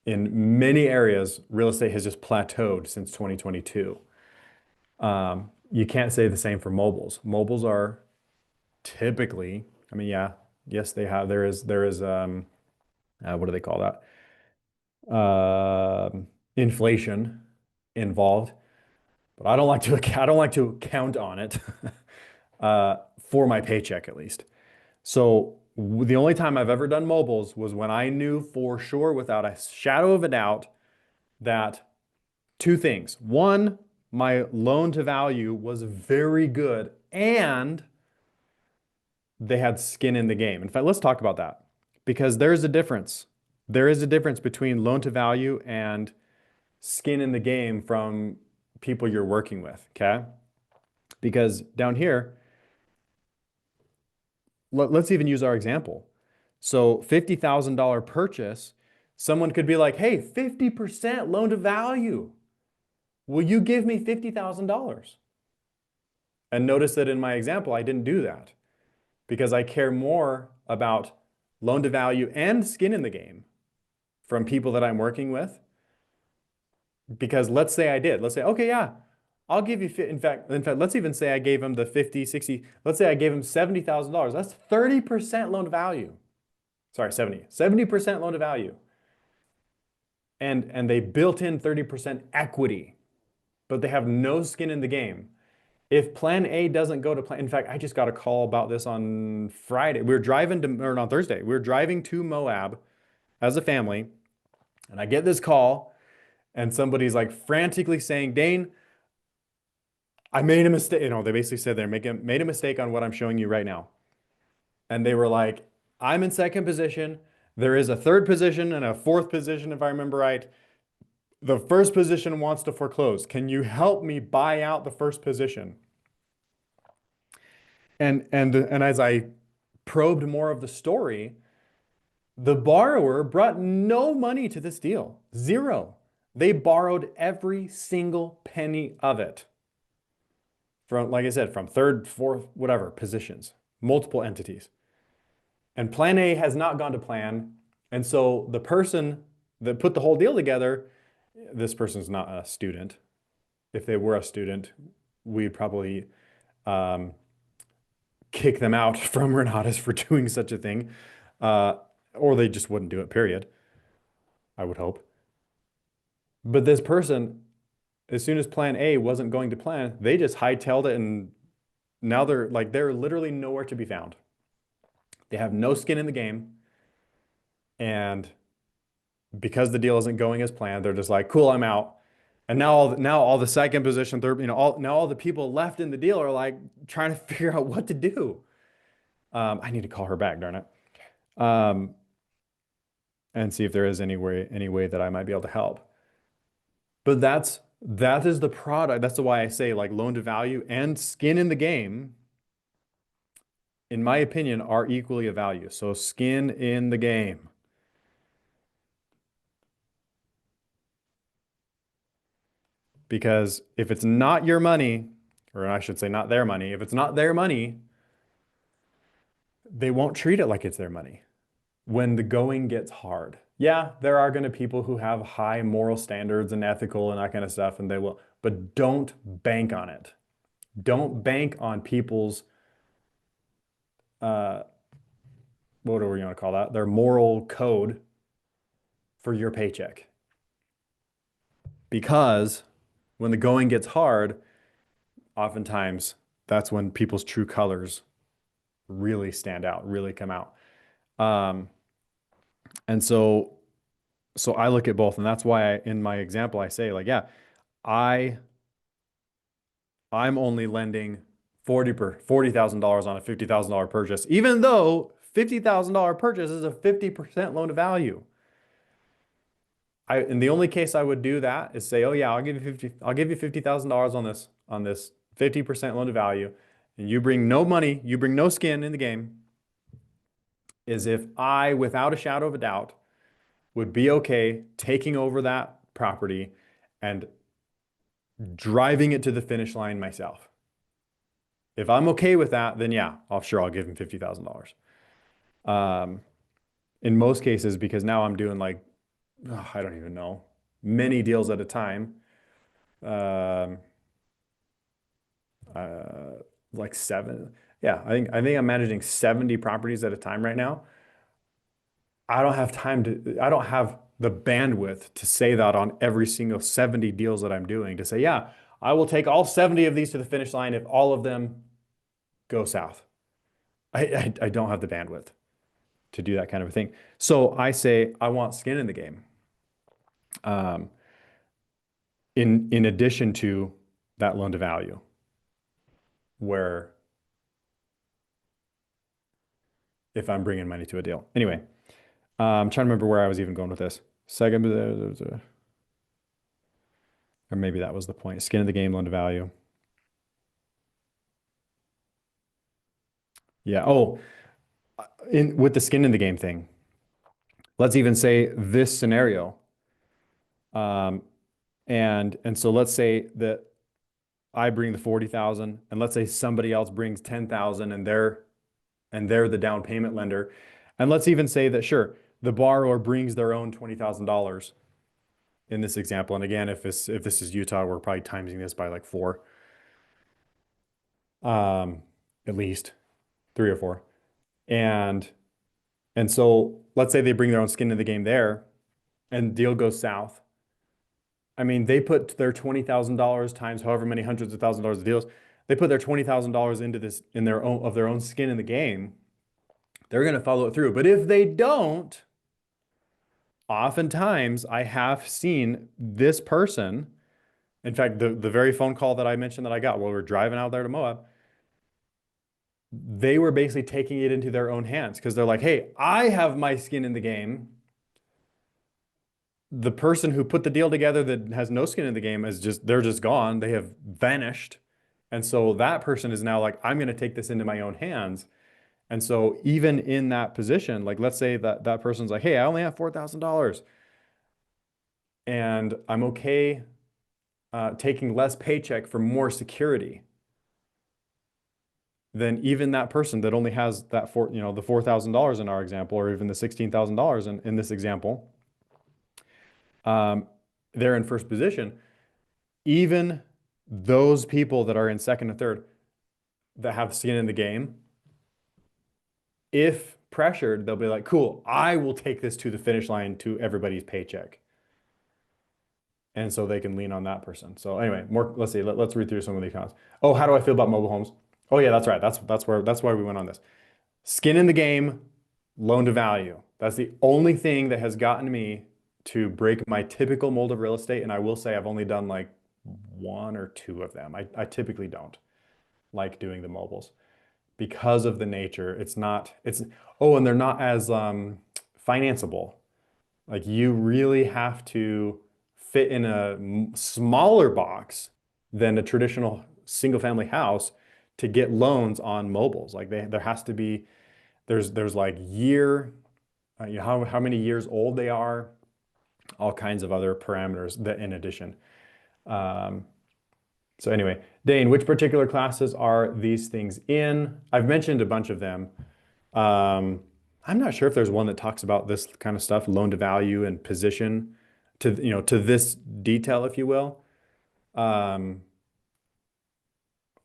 in many areas, real estate has just plateaued since 2022. You can't say the same for mobiles. Mobiles are typically, yes, there is, what do they call that? Inflation involved, but I don't like to count on it for my paycheck at least. So The only time I've ever done mobiles was when I knew for sure, without a shadow of a doubt, that two things. One, my loan to value was very good and they had skin in the game. In fact, let's talk about that because there's a difference. There is a difference between loan to value and skin in the game from people you're working with, okay? Because down here, let's even use our example. So $50,000 purchase, someone could be like, hey, 50% loan to value. Will you give me $50,000? And notice that in my example, I didn't do that because I care more about loan to value and skin in the game from people that I'm working with. Because let's say I did. Let's say, okay, yeah, I'll give you, in fact, let's even say I gave him the 50, 60, let's say I gave him $70,000. That's 30% loan to value. Sorry, 70% loan to value. And they built in 30% equity, but they have no skin in the game. If plan A doesn't go to plan, in fact, I just got a call about this on Friday. We were driving to, or on Thursday, we were driving to Moab as a family, and I get this call, and somebody's like frantically saying, Daine, I made a mistake. You know, they basically said they made a mistake on what I'm showing you right now. And they were like, I'm in second position. There is a third position and a fourth position, if I remember right. The first position wants to foreclose. Can you help me buy out the first position? And as I probed more of the story, the borrower brought no money to this deal. Zero. They borrowed every single penny of it. From, like I said, from third, fourth, whatever positions, multiple entities. And plan A has not gone to plan. And so the person that put the whole deal together, this person's not a student. If they were a student, we'd probably kick them out from Renatus for doing such a thing. Or they just wouldn't do it, period. I would hope. But this person, as soon as plan A wasn't going to plan, they just hightailed it, and now they're literally nowhere to be found. They have no skin in the game. And because the deal isn't going as planned, they're just like, cool, I'm out. And now all the second position, third, now all the people left in the deal are like trying to figure out what to do. I need to call her back, darn it. And see if there is any way that I might be able to help. But that is the product. That's why I say like loan to value and skin in the game, in my opinion, are equally of value. So skin in the game. Because if it's not your money, or I should say not their money, if it's not their money, they won't treat it like it's their money when the going gets hard. Yeah, there are going to be people who have high moral standards and ethical and that kind of stuff, and they will, but don't bank on it. Don't bank on people's, what do we want to call that? Their moral code for your paycheck. Because when the going gets hard, oftentimes that's when people's true colors really stand out, really come out. And so I look at both, and that's why in my example, I say like, yeah, I'm only lending $40,000 on a $50,000 purchase, even though $50,000 purchase is a 50% loan to value. In the only case I would do that is say, oh yeah, I'll give you $50,000 on this 50% loan to value, and you bring no money, you bring no skin in the game, is if I, without a shadow of a doubt, would be okay taking over that property and driving it to the finish line myself. If I'm okay with that, then yeah, I'll give him $50,000. In most cases, because now I'm doing like, I don't even know, many deals at a time. Like 7. Yeah, I think I'm managing 70 properties at a time right now. I don't have the bandwidth to say that on every single 70 deals that I'm doing, to say, yeah, I will take all 70 of these to the finish line if all of them go south. I don't have the bandwidth. to do that kind of a thing. So I say, I want skin in the game. In addition to that loan to value, where if I'm bringing money to a deal. Anyway, I'm trying to remember where I was even going with this. Second, or maybe that was the point. Skin in the game, loan to value. Yeah. Oh, with the skin in the game thing, let's even say this scenario. And so let's say that I bring the 40,000, and let's say somebody else brings 10,000, and they're the down payment lender. And let's even say that, sure, the borrower brings their own $20,000 in this example. And again, if this is Utah, we're probably timing this by like 4, at least 3 or 4. And so let's say they bring their own skin in the game there, and deal goes south. I mean, they put their $20,000 times however many hundreds of thousands of dollars of deals. They put their $20,000 into this in their own skin in the game. They're going to follow it through. But if they don't, oftentimes I have seen this person. In fact, the very phone call that I mentioned that I got while we were driving out there to Moab, they were basically taking it into their own hands because they're like, hey, I have my skin in the game. The person who put the deal together that has no skin in the game they're just gone. They have vanished. And so that person is now like, I'm going to take this into my own hands. And so even in that position, like let's say that person's like, hey, I only have $4,000 and I'm okay taking less paycheck for more security. Then even that person that only has the $4,000 in our example, or even the $16,000 in this example, they're in first position. Even those people that are in second and third that have skin in the game, if pressured, they'll be like, cool, I will take this to the finish line to everybody's paycheck. And so they can lean on that person. So anyway, let's see, let's read through some of these comments. Oh, how do I feel about mobile homes? Oh yeah, that's right. That's why we went on this. Skin in the game, loan to value. That's the only thing that has gotten me to break my typical mold of real estate. And I will say I've only done like 1 or 2 of them. I typically don't like doing the mobiles because of the nature. And they're not as financeable. Like you really have to fit in a smaller box than a traditional single family house to get loans on mobiles. Like there has to be, there's like how many years old they are, all kinds of other parameters that in addition. So anyway, Daine, which particular classes are these things in? I've mentioned a bunch of them. I'm not sure if there's one that talks about this kind of stuff, loan to value and position to this detail, if you will.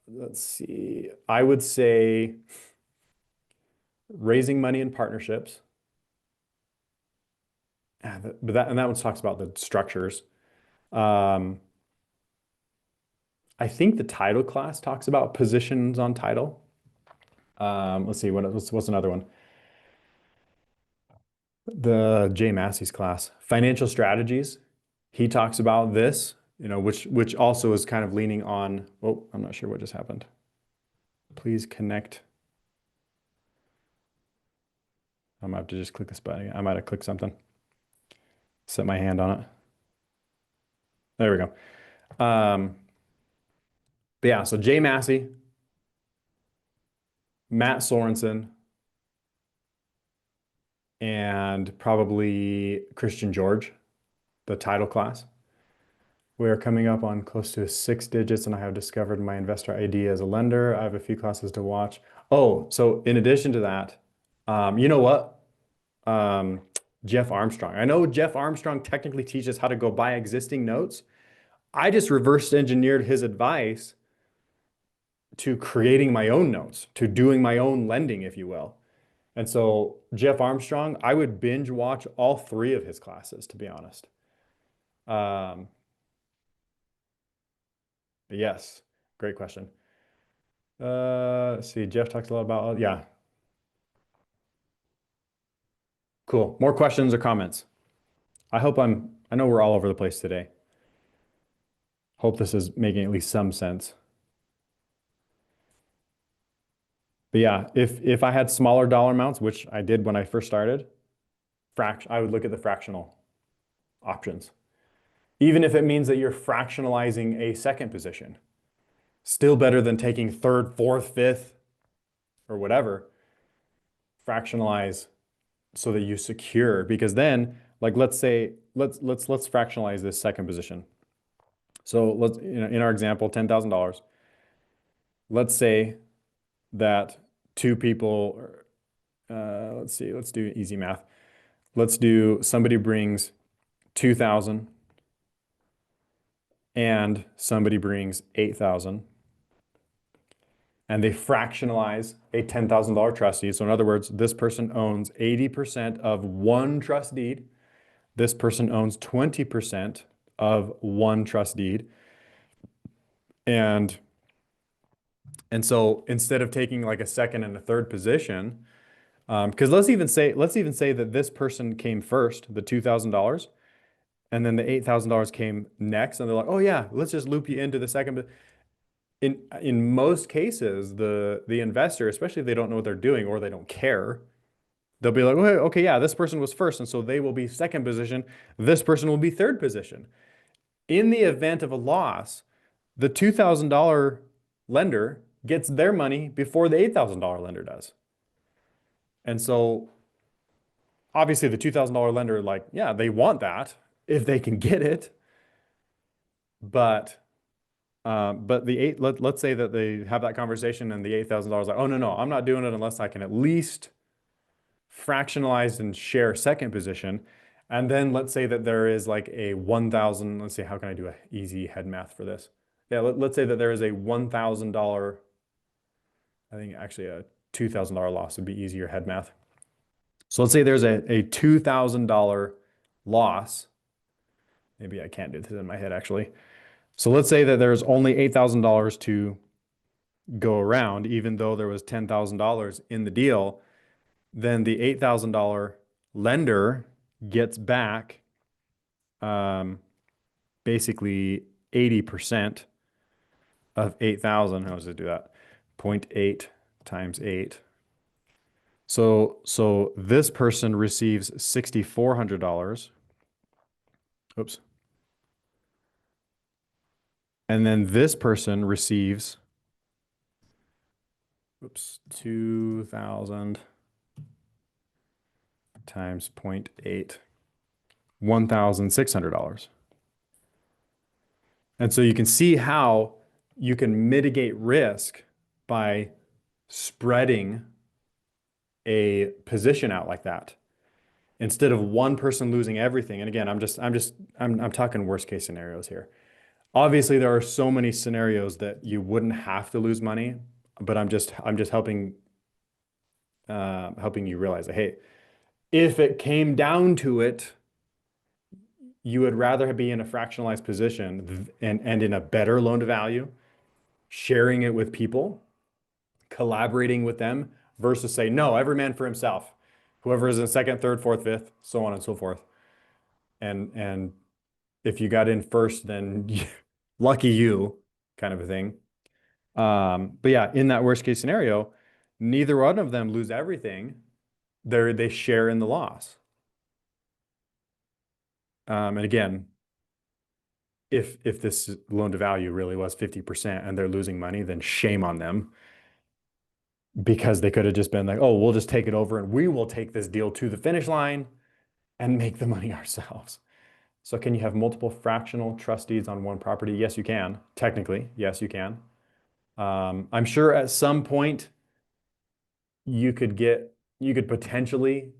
Let's see. I would say raising money in partnerships. But that one talks about the structures. I think the title class talks about positions on title. Let's see, what's another one? The Jay Massey's class, financial strategies. He talks about this, which also is kind of leaning on, oh, I'm not sure what just happened. Please connect. I might have to just click this button again. I might have clicked something. Set my hand on it. There we go. But yeah, so Jay Massey, Matt Sorensen, and probably Christian George, the title class. We are coming up on close to 6 digits, and I have discovered my investor ID as a lender. I have a few classes to watch. Oh, so in addition to that, you know what? Jeff Armstrong. I know Jeff Armstrong technically teaches how to go buy existing notes. I just reverse engineered his advice to creating my own notes, to doing my own lending, if you will. And so Jeff Armstrong, I would binge watch all 3 of his classes, to be honest. Yes, great question. Let's see, Jeff talks a lot about, yeah. Cool. More questions or comments? I know we're all over the place today. Hope this is making at least some sense. But yeah, if I had smaller dollar amounts, which I did when I first started, I would look at the fractional options. Even if it means that you're fractionalizing a second position. Still better than taking third, fourth, fifth, or whatever. Fractionalize so that you secure, because then, like, let's fractionalize this second position. So let's, in our example, $10,000. Let's say that two people, let's do easy math. Let's do somebody brings 2,000 and somebody brings 8,000. And they fractionalize a $10,000 trust deed. So in other words, this person owns 80% of one trust deed. This person owns 20% of one trust deed. And so instead of taking like a second and a third position, because let's even say that this person came first, the $2,000, and then the $8,000 came next, and they're like, oh yeah, let's just loop you into the second. In most cases, the investor, especially if they don't know what they're doing or they don't care, they'll be like, okay, yeah, this person was first, and so they will be second position. This person will be third position. In the event of a loss, the $2,000 lender gets their money before the $8,000 lender does. And so obviously the $2,000 lender, like, yeah, they want that if they can get it. But let's say that they have that conversation and the $8,000 like, oh no, I'm not doing it unless I can at least fractionalize and share second position. And then let's say that there is like a 1,000, let's see, how can I do an easy head math for this? Yeah, let's say that there is a $1,000, I think actually a $2,000 loss would be easier head math. So let's say there's a $2,000 loss. Maybe I can't do this in my head actually. So let's say that there's only $8,000 to go around, even though there was $10,000 in the deal. Then the $8,000 lender gets back basically 80% of 8,000. How does it do that? 0.8 times 8. So this person receives $6,400. Oops. And then this person receives, 2,000 times 0.8, $1,600. And so you can see how you can mitigate risk by spreading a position out like that instead of one person losing everything. And again, I'm talking worst case scenarios here. Obviously, there are so many scenarios that you wouldn't have to lose money, but I'm just helping you realize that, hey, if it came down to it, you would rather be in a fractionalized position and in a better loan to value, sharing it with people, collaborating with them, versus say, no, every man for himself. Whoever is in second, third, fourth, fifth, so on and so forth. And if you got in first, then lucky you, kind of a thing. But yeah, in that worst case scenario, neither one of them lose everything. They share in the loss. And again, if this loan to value really was 50% and they're losing money, then shame on them, because they could have just been like, oh, we'll just take it over and we will take this deal to the finish line and make the money ourselves. So can you have multiple fractional trust deeds on one property? Yes, you can. Technically, yes, you can. I'm sure at some point you could potentially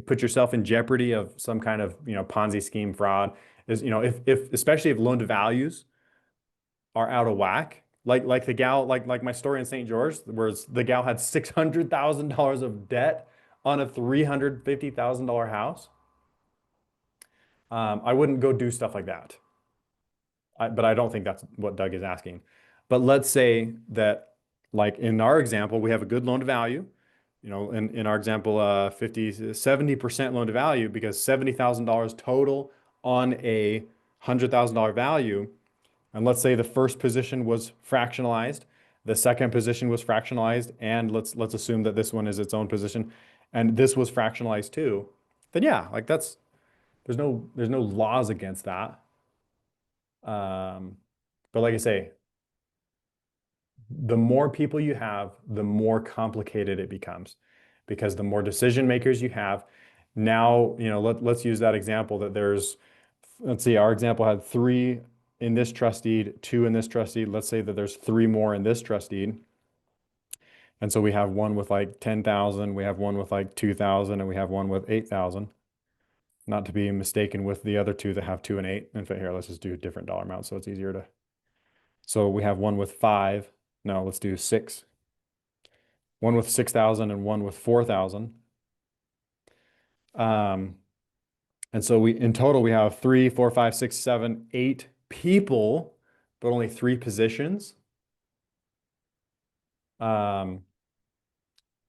put yourself in jeopardy of some kind of, Ponzi scheme fraud. Is, if especially if loan to values are out of whack, like the gal, like my story in St. George, where the gal had $600,000 of debt on a $350,000 house. I wouldn't go do stuff like that. But I don't think that's what Doug is asking. But let's say that, like in our example, we have a good loan to value. you know, in our example, 50, 70% loan to value, because $70,000 total on a $100,000 value. And let's say the first position was fractionalized, the second position was fractionalized, and let's assume that this one is its own position, and this was fractionalized too. Then yeah, like there's no laws against that. But like I say, the more people you have, the more complicated it becomes, because the more decision makers you have. Now, you know, let's use that example that let's see, our example had 3 in this trust deed, 2 in this trust deed. Let's say that there's 3 more in this trust deed. And so we have one with like 10,000, we have one with like 2,000, and we have one with 8,000. Not to be mistaken with the other 2 that have 2 and 8. In fact, here, let's just do a different dollar amount so it's easier to. So we have one with 5. No, let's do 6. One with 6,000 and one with 4,000. And so in total we have 3, 4, 5, 6, 7, 8 people, but only 3 positions. Let's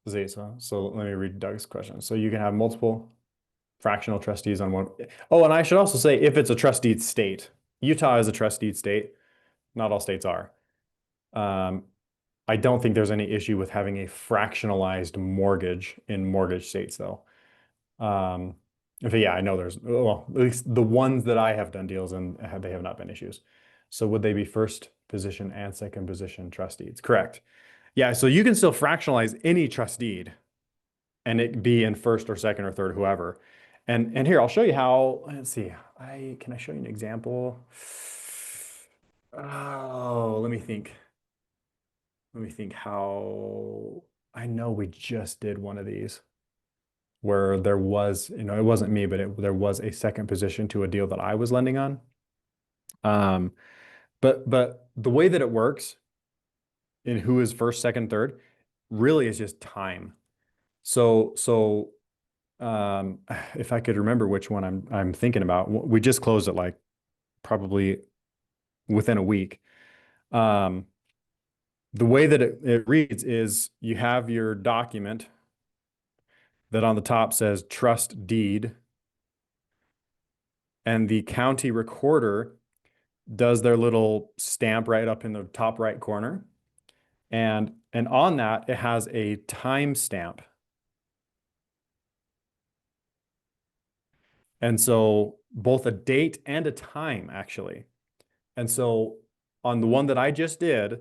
see, so let me read Doug's question. So you can have multiple fractional trustees on one. Oh, and I should also say, if it's a trust deed state, Utah is a trust deed state. Not all states are. I don't think there's any issue with having a fractionalized mortgage in mortgage states, though. But yeah, I know well, at least the ones that I have done deals in, they have not been issues. So would they be first position and second position trust deeds? Correct. Yeah, so you can still fractionalize any trust deed and it be in first or second or third, whoever. And here, I'll show you how. Let's see. Can I show you an example? Oh, let me think. Let me think how. I know we just did one of these where there was, you know, it wasn't me, but there was a second position to a deal that I was lending on. But the way that it works in who is first, second, third really is just time. So if I could remember which one I'm thinking about, we just closed it like probably within a week. The way that it reads is you have your document that on the top says trust deed, and the county recorder does their little stamp right up in the top right corner. And on that, it has a time stamp. And so both a date and a time, actually. And so on the one that I just did,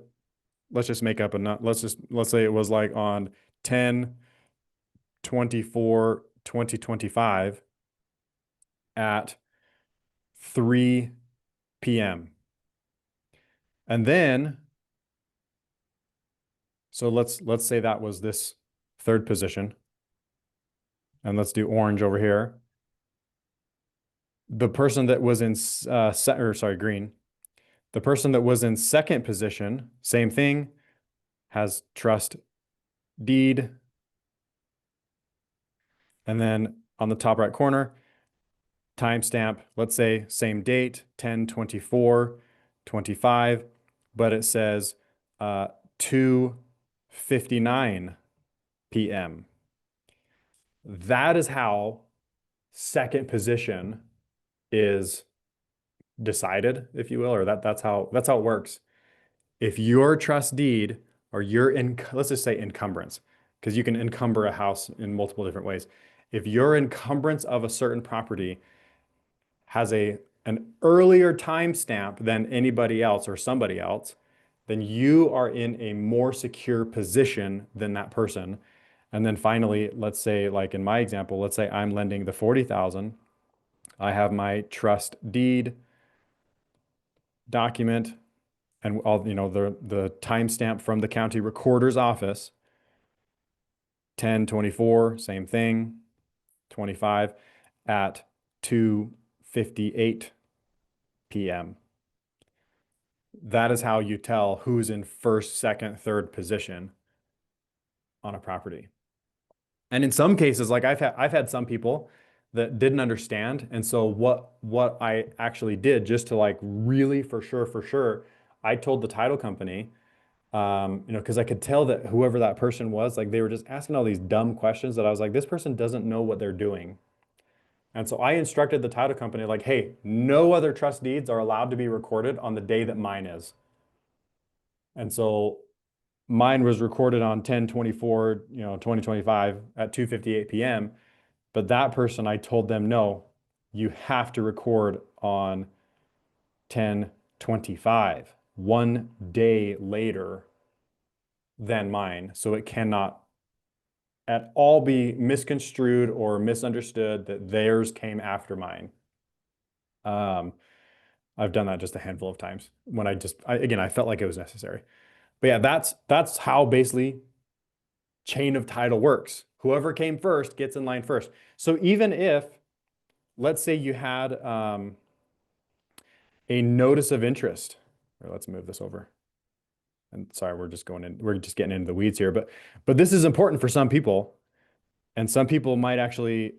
let's just make up let's say it was like on 10/24/2025 at 3 p.m. And then, so let's say that was this third position. And let's do orange over here. The person that was in green. The person that was in second position, same thing, has trust deed. And then on the top right corner, timestamp, let's say same date, 10/24/25, but it says 2:59 p.m. That is how second position is decided, if you will, or that's how it works. If your trust deed or let's just say encumbrance, because you can encumber a house in multiple different ways. If your encumbrance of a certain property has an earlier timestamp than anybody else or somebody else, then you are in a more secure position than that person. And then finally, let's say, like in my example, let's say I'm lending the 40,000. I have my trust deed document and all, you know, the timestamp from the county recorder's office. 10/24, same thing, 25 at 2:58 p.m. That is how you tell who's in first, second, third position on a property. And in some cases, like I've had some people that didn't understand. And so what I actually did, just to like really for sure, I told the title company You know, because I could tell that whoever that person was, like they were just asking all these dumb questions that I was like, this person doesn't know what they're doing. And so I instructed the title company, like, hey, no other trust deeds are allowed to be recorded on the day that mine is. And so mine was recorded on 10/24, you know, 2025 at 2:58 p.m. But that person, I told them, no, you have to record on 10/25, 1 day later than mine. So it cannot at all be misconstrued or misunderstood that theirs came after mine. I've done that just a handful of times when again, I felt like it was necessary. But yeah, that's how basically chain of title works. Whoever came first gets in line first. So even if, let's say you had a notice of interest, or let's move this over. And sorry, we're just getting into the weeds here, but this is important for some people, and some people might actually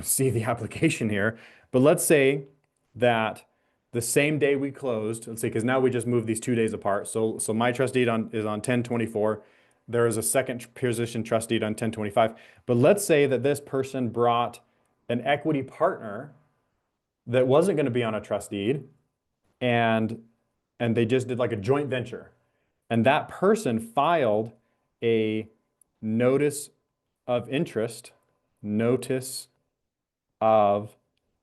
see the application here. But let's say that the same day we closed, let's see, because now we just moved these 2 days apart. So my trust deed is on 10/24. There is a second position trust deed on 10/25. But let's say that this person brought an equity partner that wasn't going to be on a trust deed, and they just did like a joint venture. And that person filed a notice of interest, notice of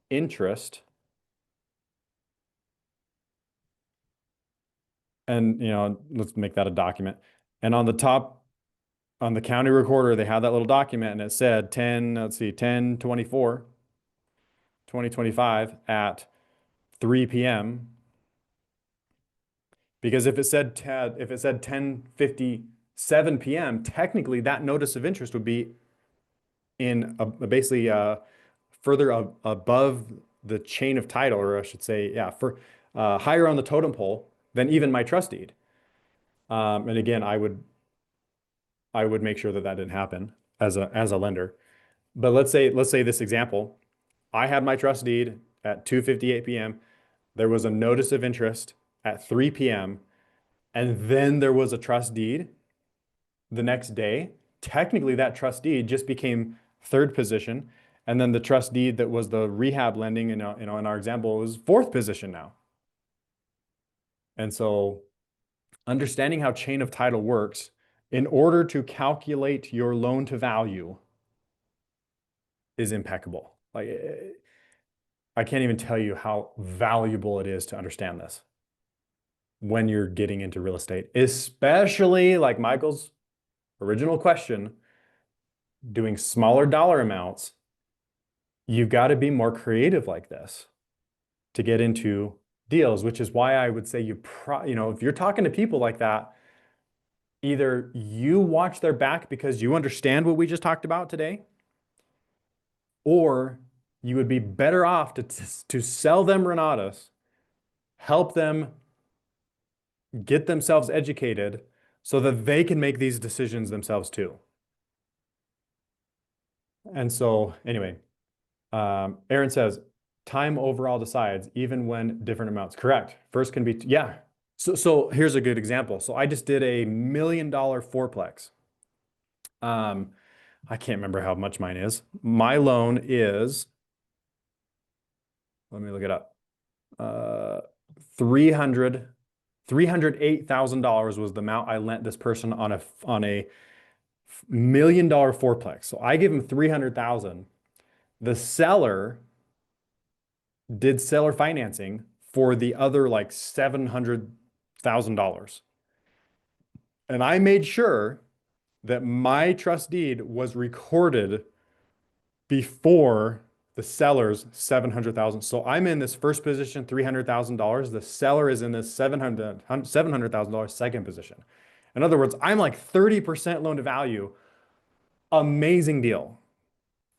interest. And, let's make that a document. And on the top, on the county recorder, they had that little document and it said 10/24, 2025 at 3 p.m. Because if it said 10:57 p.m., technically that notice of interest would be in basically further above the chain of title, or I should say, yeah, for higher on the totem pole than even my trust deed. And again, I would make sure that didn't happen as a lender. But let's say this example, I had my trust deed at 2:58 p.m. There was a notice of interest at 3 p.m. and then there was a trust deed the next day. Technically, that trust deed just became third position, and then the trust deed that was the rehab lending, in our example, was fourth position now. And so, understanding how chain of title works in order to calculate your loan to value is impeccable. Like, I can't even tell you how valuable it is to understand this when you're getting into real estate, especially like Michael's original question, doing smaller dollar amounts. You've got to be more creative like this to get into deals, which is why I would say if you're talking to people like that, either you watch their back because you understand what we just talked about today, or you would be better off to sell them Renatus, help them get themselves educated so that they can make these decisions themselves too. And so anyway, Aaron says, time overall decides even when different amounts. Correct. First can be, yeah. So here's a good example. So I just did a $1 million fourplex. I can't remember how much mine is. My loan is, let me look it up. $308,000 was the amount I lent this person on a $1 million fourplex. So I give him $300,000. The seller did seller financing for the other like $700,000. And I made sure that my trust deed was recorded before the seller's $700,000. So I'm in this first position, $300,000. The seller is in this $700,000 second position. In other words, I'm like 30% loan to value. Amazing deal.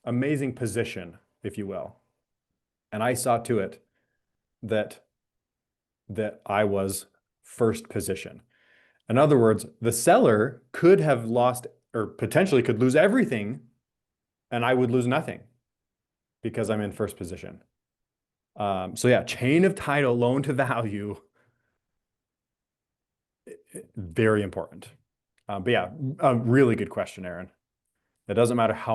Amazing position, if you will. And I saw to it that I was first position. In other words, the seller could have lost or potentially could lose everything, and I would lose nothing because I'm in first position. So yeah, chain of title, loan to value very important. But yeah, a really good question, Aaron. It doesn't matter how